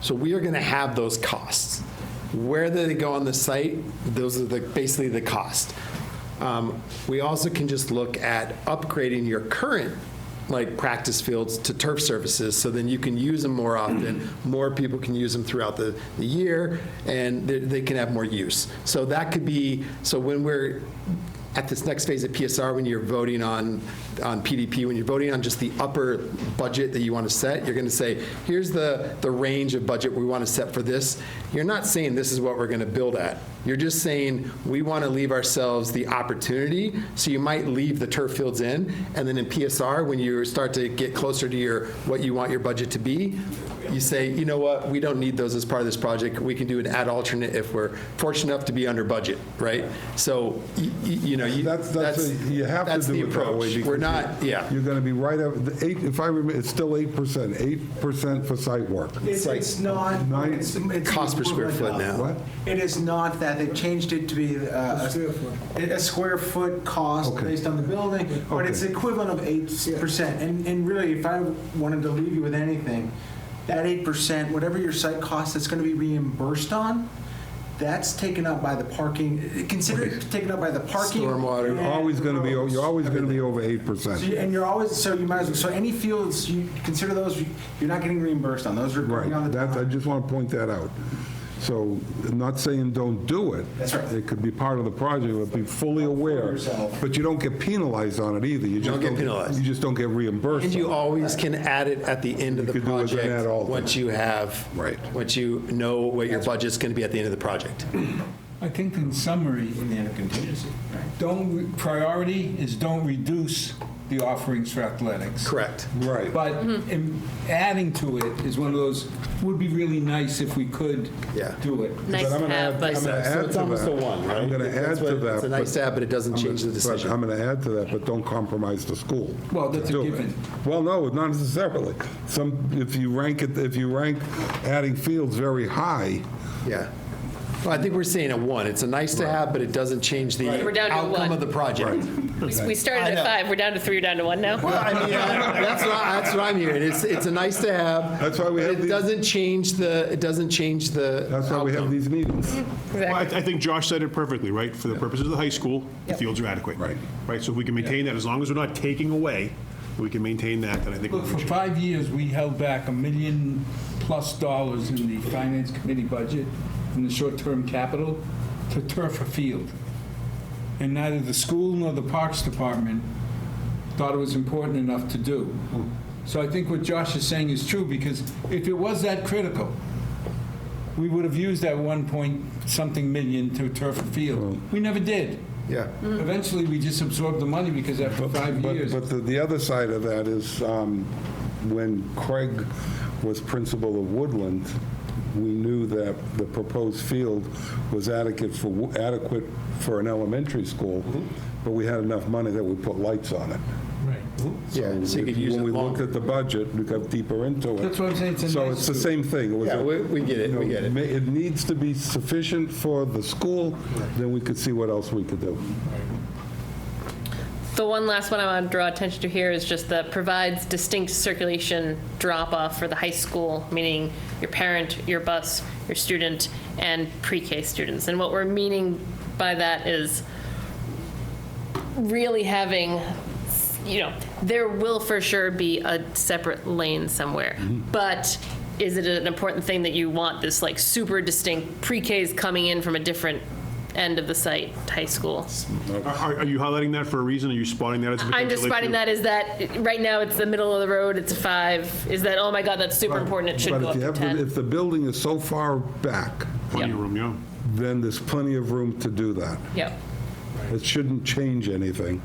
So we are going to have those costs. Where they go on the site, those are basically the cost. We also can just look at upgrading your current practice fields to turf surfaces, so then you can use them more often, more people can use them throughout the year, and they can have more use. So that could be, so when we're at this next phase of PSR, when you're voting on PDP, when you're voting on just the upper budget that you want to set, you're going to say, here's the range of budget we want to set for this. You're not saying this is what we're going to build at. You're just saying we want to leave ourselves the opportunity. So you might leave the turf fields in, and then in PSR, when you start to get closer to what you want your budget to be, you say, you know what, we don't need those as part of this project. We can do an ad alternate if we're fortunate enough to be under budget, right? So, you know, you have to do the it that way. approach. We're not, yeah. You're going to be right up, if I remember, it's still 8%, 8% for site work. It's not. It's Cost per square foot now. What? It is not that. They've changed it to be a square foot cost Okay. based on the building, but it's equivalent of 8%. And really, if I wanted to leave you with anything, that 8%, whatever your site cost that's going to be reimbursed on, that's taken up by the parking. Consider it taken up by the parking. Stormwater. You're always going to be over 8%. And you're always, so you might as well, so any fields, you consider those, you're not getting reimbursed on. Those are going on the Right, I top. just want to point that out. So, I'm not saying don't do it. That's right. It could be part of the project, but be fully aware. yourself. But you don't get penalized on it either. You just don't get penalized. You just don't get reimbursed. And you on it. always can add it at the end of the could do it as an project add alternate. once you have, Right. once you know what your budget's going to be at the end of the project. I think in summary, In the end of contingency, right? priority is don't reduce the offerings for athletics. Correct. Right. But adding to it is one of those, would be really nice if we could Yeah. do it. Nice But I'm to going to have, add, but I'm going to So add it's to almost that. a one, right? I'm going to add That's to what- that. It's a nice to have, but it doesn't change the But decision. I'm going to add to that, but don't compromise the school. Well, that's a Do it. given. Well, no, not necessarily. If you rank adding fields very high, Yeah. Well, I think we're saying a 1. It's a nice to have, but it doesn't change the We're down to a outcome 1. of the project. We started at 5, we're down to 3, we're down to 1 now. Well, I mean, that's what I'm hearing. It's a nice to have. That's why we but have it these- doesn't change the that's why we have outcome. these meetings. Well, I think Josh said it perfectly, right? For the purposes of the high school, the fields are adequate. Right. Right, so if we can maintain that, as long as we're not taking away, we can maintain that, then I think we're Look, in for good shape. 5 years, we held back $1 million+ in the finance committee budget from the short-term capital to turf a field. And neither the school nor the Parks Department thought it was important enough to do. So I think what Josh is saying is true, because if it was that critical, we would have used that 1-point-something million to turf a field. We never did. Yeah. Eventually, we just absorbed the money because after 5 years. But the other side of that is when Craig was principal of Woodland, we knew that the proposed field was adequate for an elementary school, but we had enough money that we put lights on it. Yeah, so you could use When it we looked longer. at the budget, we got deeper into it. That's what I'm saying, it's a So nice- it's the same thing. It was Yeah, a- we get it, we get it. It needs to be sufficient for the school, then we could see what else we could do. The one last one I want to draw attention to here is just that provides distinct circulation drop-off for the high school, meaning your parent, your bus, your student, and pre-K students. And what we're meaning by that is really having, there will for sure be a separate lane somewhere. But is it an important thing that you want this super distinct pre-Ks coming in from a different end of the site, high school? Are you highlighting that for a reason? Are you spotting that as a potential I'm just spotting issue? that is that right now it's the middle of the road, it's a 5. Is that, oh my God, that's super important, it should But go up if you to have 10. if the building is so far back, Plenty of room, yeah. then there's plenty of room to do that. Yep. It shouldn't change anything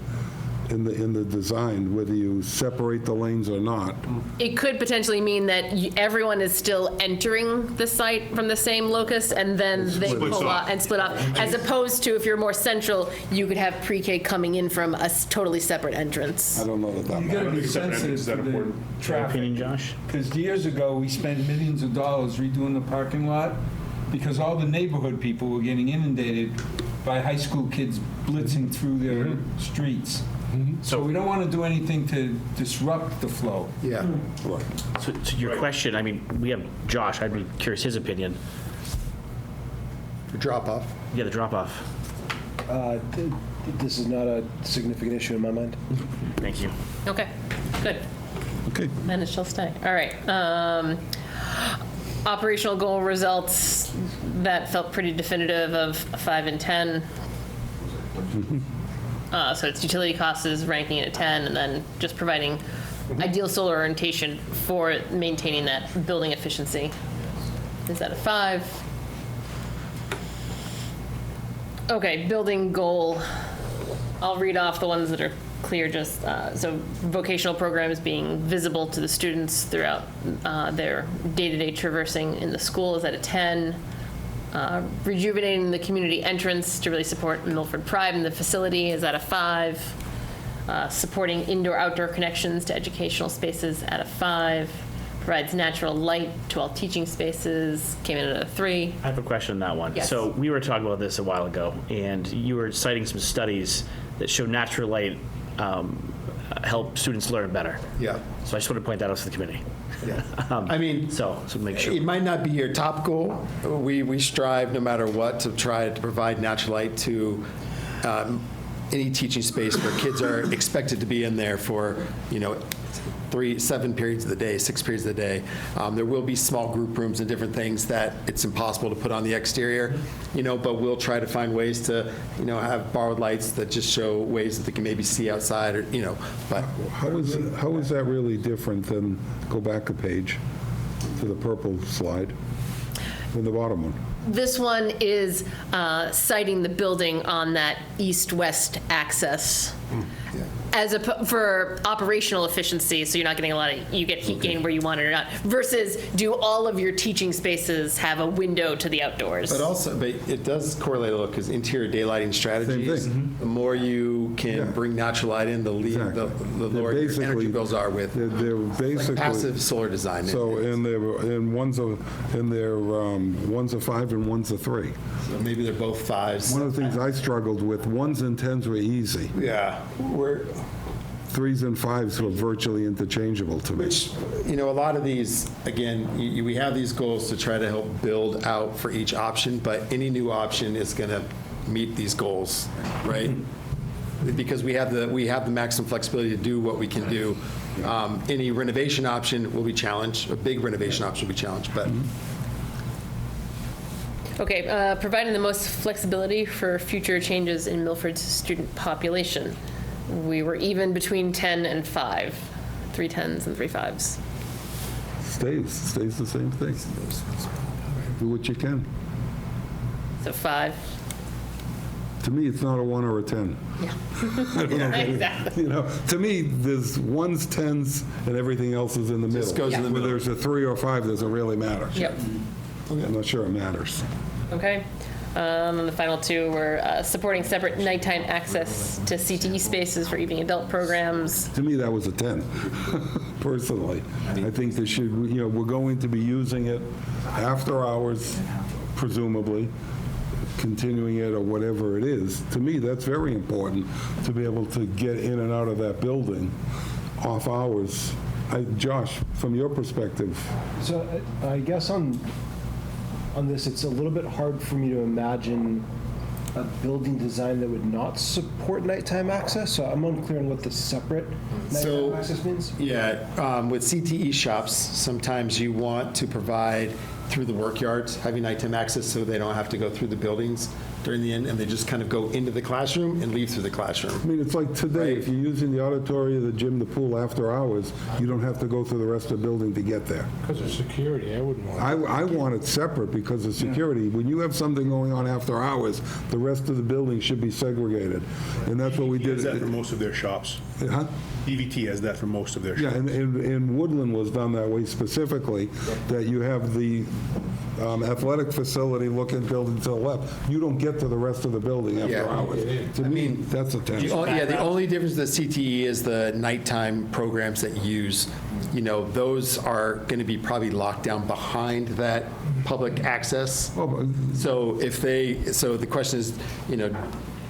in the design, whether you separate the lanes or not. It could potentially mean that everyone is still entering the site from the same locus, and then they Splits pull off. out and split off, as opposed to if you're more central, you could have pre-K coming in from a totally separate entrance. I don't know that You gotta matters. be sensitive Is that to the important? traffic. Opinion, Josh? Because years ago, we spent millions of dollars redoing the parking lot because all the neighborhood people were getting inundated by high school kids blitzing through their streets. So we don't want to do anything to disrupt the flow. Yeah. So to your question, I mean, we have Josh, I'd be curious his opinion. Drop off. Yeah, the drop-off. This is not a significant issue in my mind. Thank you. Okay, good. Okay. Then it shall stay. All right. Operational goal results, that felt pretty definitive of 5 and 10. So it's utility costs is ranking it at 10, and then just providing ideal solar orientation for maintaining that building efficiency is at a 5. Okay, building goal. I'll read off the ones that are clear, just so vocational programs being visible to the students throughout their day-to-day traversing in the school is at a 10. Rejuvenating the community entrance to really support Milford pride in the facility is at a 5. Supporting indoor-outdoor connections to educational spaces at a 5. Provides natural light to all teaching spaces, came in at a 3. I have a question on that one. Yes. So we were talking about this a while ago, and you were citing some studies that show natural light help students learn better. Yeah. So I just want to point that out to the committee. Yeah. I mean, So make sure. it might not be your top goal. We strive, no matter what, to try to provide natural light to any teaching space where kids are expected to be in there for, 7 periods of the day, 6 periods of the day. There will be small group rooms and different things that it's impossible to put on the exterior, but we'll try to find ways to, have borrowed lights that just show ways that they can maybe see outside, or, but. How is that really different than, go back a page to the purple slide, than the bottom one? This one is siting the building on that east-west access for operational efficiency, so you're not getting a lot of, you get heat gain where you want it or not, versus do all of your teaching spaces have a window to the outdoors? But it does correlate a little, because interior daylighting strategies, the more you can bring natural light in, the lower your energy bills are with They're basically passive solar design. So, and one's a 5 and one's a 3. So maybe they're both 5s. One of the things I struggled with, 1s and 10s were easy. Yeah, 3s and 5s were virtually interchangeable to me. which, a lot of these, again, we have these goals to try to help build out for each option, but any new option is going to meet these goals, right? Because we have the maximum flexibility to do what we can do. Any renovation option will be challenged, a big renovation option will be challenged, but. Okay, providing the most flexibility for future changes in Milford's student population. We were even between 10 and 5, 3 10s and 3 5s. Stays the same thing. Do what you can. So 5. To me, it's not a 1 or a 10. Exactly. To me, there's 1s, 10s, and everything else is in the middle. Just goes in the middle. Whether there's a 3 or 5 doesn't really matter. Yep. I'm not sure it matters. Okay. And the final 2 were supporting separate nighttime access to CTE spaces for evening adult programs. To me, that was a 10, personally. I think there should, we're going to be using it after hours, presumably, continuing it or whatever it is. To me, that's very important, to be able to get in and out of that building off hours. Josh, from your perspective. So I guess on this, it's a little bit hard for me to imagine a building design that would not support nighttime access. So I'm unclear on what the separate nighttime access means. Yeah, with CTE shops, sometimes you want to provide through the work yards, having nighttime access so they don't have to go through the buildings. during the end, and they just kind of go into the classroom and leave through the classroom. I mean, it's like today, if you're using the auditorium, the gym, the pool after hours, you don't have to go through the rest of the building to get there. Because of security, I wouldn't want it. I want it separate because of security. When you have something going on after hours, the rest of the building should be segregated. And that's what we He has did. that for most of their shops. Huh? EVT has that for most of their Yeah, shops. and Woodland was done that way specifically, that you have the athletic facility looking building to the left. You don't get to the rest of the building after Yeah. hours. To me, that's a tension. The only difference with the CTE is the nighttime programs that you use. Those are going to be probably locked down behind that public access. So the question is,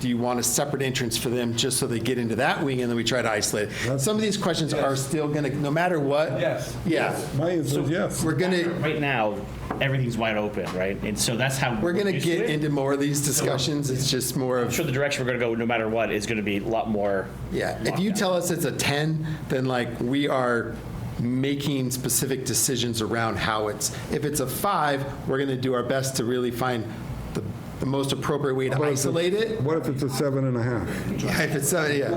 do you want a separate entrance for them just so they get into that wing and then we try to isolate it? Some of these questions are still going to, no matter what. Yes. Yeah. My answer is yes. We're going to. Right now, everything's wide open, right? And so that's how We're going to used to get it. into more of these discussions. It's just more I'm of, sure the direction we're going to go, no matter what, is going to be a lot more. yeah. If you tell us it's a 10, then we are making specific decisions around how if it's a 5, we're going to do our best to really find the most appropriate way to isolate it. What if it's a 7.5? Yeah, if it's, yeah.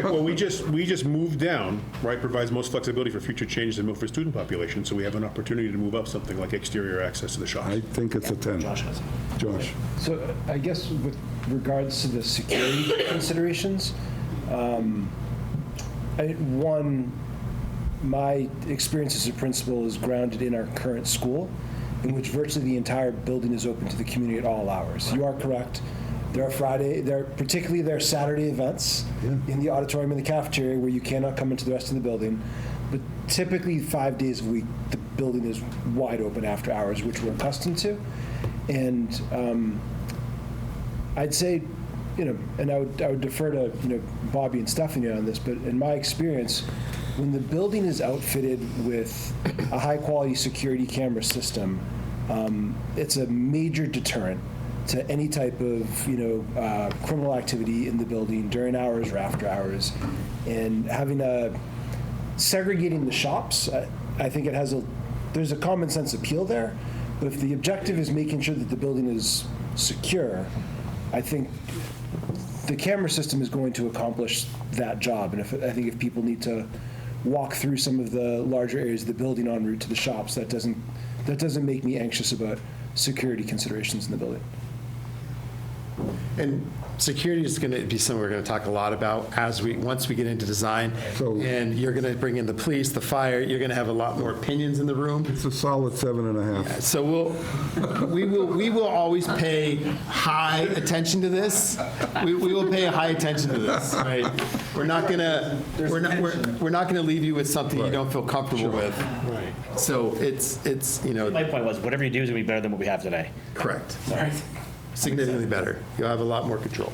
Well, we just moved down, right, provides most flexibility for future changes in Milford student population, so we have an opportunity to move up something like exterior access to the shops. I think it's a 10. Josh. So I guess with regards to the security considerations, my experience as a principal is grounded in our current school, in which virtually the entire building is open to the community at all hours. You are correct. There are particularly there are Saturday events in the auditorium and the cafeteria where you cannot come into the rest of the building. But typically 5 days a week, the building is wide open after hours, which we're accustomed to. And I'd say, and I would defer to Bobby and Stephanie on this, but in my experience, when the building is outfitted with a high-quality security camera system, it's a major deterrent to any type of criminal activity in the building during hours or after hours. And segregating the shops, I think there's a common sense appeal there. But if the objective is making sure that the building is secure, I think the camera system is going to accomplish that job. And I think if people need to walk through some of the larger areas of the building en route to the shops, that doesn't make me anxious about security considerations in the building. And security is going to be something we're going to talk a lot about once we get into design. And you're going to bring in the police, the fire. You're going to have a lot more opinions in the room. It's a solid 7.5. So we will always pay high attention to this. We will pay high attention to this. Right? We're not going to leave you with something you don't feel comfortable with. Right. So it's My point was, whatever you do is going to be better than what we have today. correct. Sorry. Significantly better. You'll have a lot more control.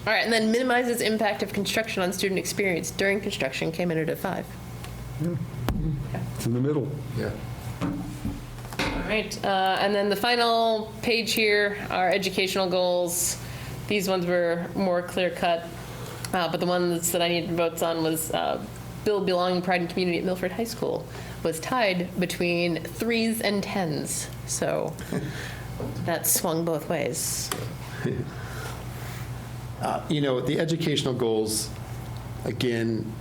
All right, and then minimizes impact of construction on student experience during construction came in at a 5. It's in the middle. Yeah. All right, and then the final page here are educational goals. These ones were more clear-cut, but the ones that I needed votes on was build belonging, pride, and community at Milford High School was tied between 3s and 10s. So that swung both ways. The educational goals, again,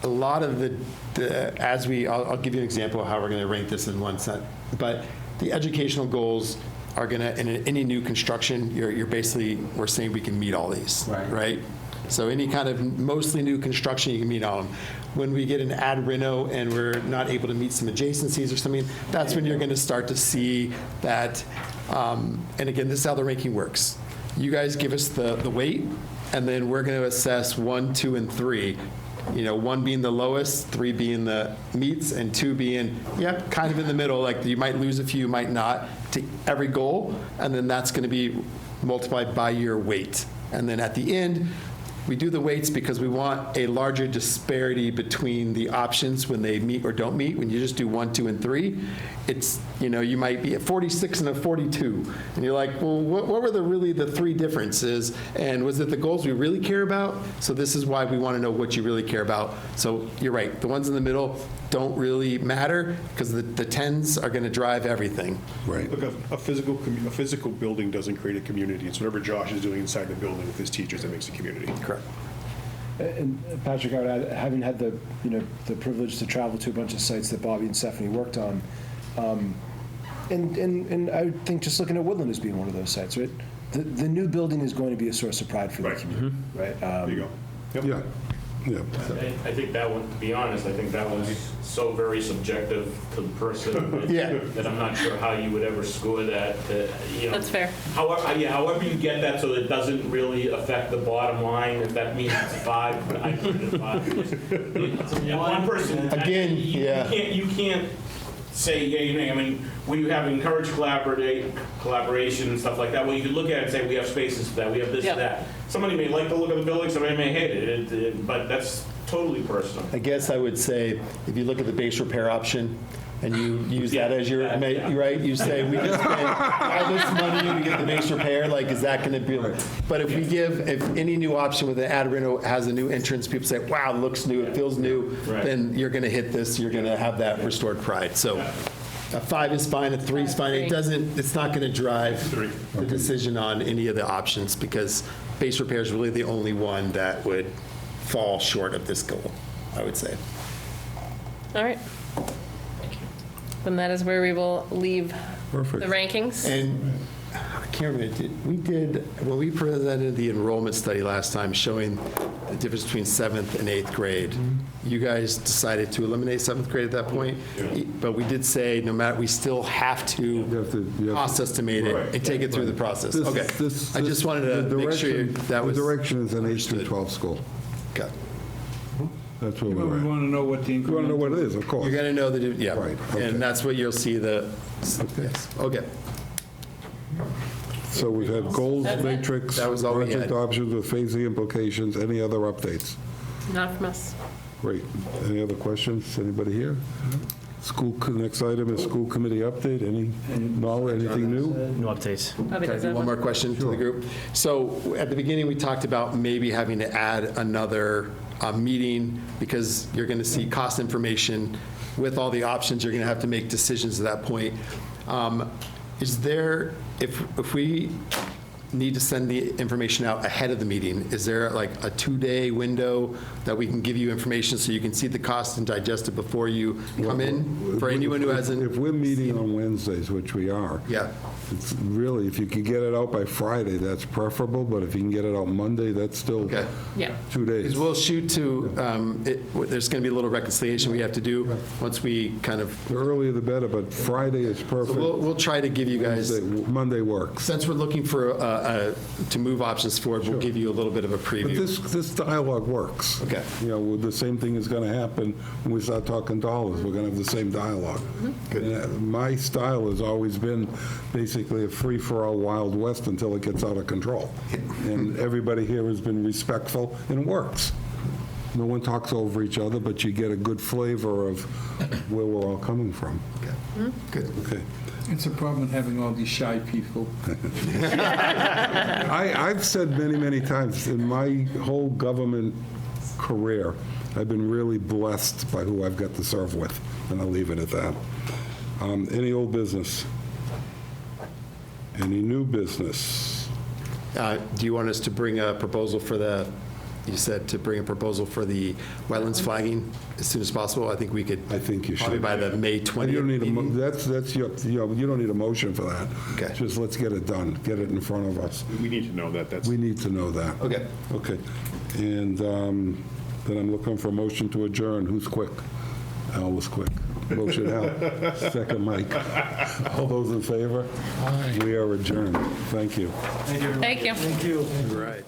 a lot of I'll give you an example of how we're going to rank this in one set, but the educational goals are going to, in any new construction, we're saying we can meet all these, right? So any kind of mostly new construction, you can meet all of them. When we get an ad reno and we're not able to meet some adjacencies or something, that's when you're going to start to see that, and again, this is how the ranking works. You guys give us the weight, and then we're going to assess 1, 2, and 3. 1 being the lowest, 3 being the meets, and 2 being, kind of in the middle, like you might lose a few, you might not, to every goal, and then that's going to be multiplied by your weight. And then at the end, we do the weights because we want a larger disparity between the options when they meet or don't meet. When you just do 1, 2, and 3, it's, you might be at 46 and a 42. And you're like, well, what were really the 3 differences? And was it the goals we really care about? So this is why we want to know what you really care about. So you're right, the ones in the middle don't really matter because the 10s are going to drive everything. Right. Look, a physical building doesn't create a community. It's whatever Josh is doing inside the building with his teachers that makes a community. Correct. And Patrick, I would add, having had the privilege to travel to a bunch of sites that Bobby and Stephanie worked on, and I would think just looking at Woodland as being one of those sites, right? The new building is going to be a source of pride for the community, right? There you go. Yep. Yeah. Yeah. I think that one, to be honest, I think that was so very subjective to the person Yeah. that I'm not sure how you would ever score that. That's fair. However you get that so it doesn't really affect the bottom line, if that means it's a 5, but I put it at 5. One person. Again, yeah. You can't say, I mean, when you have encouraged collaboration and stuff like that, well, you could look at it and say, we have spaces for that, we have this Yep. and that. Somebody may like the look of the building, somebody may hate it, but that's totally personal. I guess I would say, if you look at the base repair option, and you use that as your, right, you say, we just spent all this money to get the base repair, like, is that going to be, but if if any new option with an ad reno has a new entrance, people say, wow, it looks new, it feels new, then you're going to hit this, you're going to have that restored pride. So a 5 is fine, a 3 is fine. It's not going to drive the decision on any of the options because base repair is really the only one that would fall short of this goal, I would say. All right. Then that is where we will leave Perfect. the rankings. And I can't remember, when we presented the enrollment study last time showing the difference between 7th and 8th grade, you guys decided to eliminate 7th grade at that point, but we did say no matter, we still have to You have to- cost estimate it and take it through the process. This- Okay, this- I just wanted the to make sure direction- that was. The direction is an 8 through understood. 12 school. Okay. That's where But we're we at. want to know what the You want to know what it is, of course. You're going to know that, yeah, Right, okay. and that's what you'll see the, yes, okay. So we've had goals That's it. matrix, That was all we project had. options with phasing implications. Any other updates? Not from us. Great. Any other questions? Anybody here? Next item is school committee update. Anything new? No updates. Bobby does have One more question to the group. So at the beginning, we talked about maybe having to add another meeting because you're going to see cost information with all the options. You're going to have to make decisions at that point. Is there, if we need to send the information out ahead of the meeting, is there like a 2-day window that we can give you information so you can see the cost and digest it before you come in? For anyone who hasn't. If we're meeting on Wednesdays, which we are, Yeah. it's really, if you could get it out by Friday, that's preferable, but if you can get it out Monday, that's still Okay. Yeah. 2 days. Because we'll shoot to, there's going to be a little reconciliation we have to do once we kind of, The earlier the better, but Friday is perfect. we'll try to give you guys, Monday works. since we're looking for, to move options forward, we'll give you a little bit of a But preview. this dialogue works. Okay. The same thing is going to happen when we start talking dollars. We're going to have the same dialogue. And my style has always been basically a free-for-all Wild West until it gets out of control. And everybody here has been respectful, and it works. No one talks over each other, but you get a good flavor of where we're all coming from. Good. Okay. It's a problem having all these shy people. I've said many, many times, in my whole government career, I've been really blessed by who I've got to serve with, and I'll leave it at that. Any old business? Any new business? Do you want us to bring a proposal for you said to bring a proposal for the wetlands flagging as soon as possible? I think we could. I think you should. Probably by the May 20th You don't need meeting. that's your, you don't need a motion for that. Okay. Just let's get it done, get it in front of us. We need to know that. That's. We need to know that. Okay. Okay. And then I'm looking for a motion to adjourn. Who's quick? Al was quick. Motion Al. Second Mike. All those in favor? We are adjourned. Thank you. Thank you. Thank you. Right.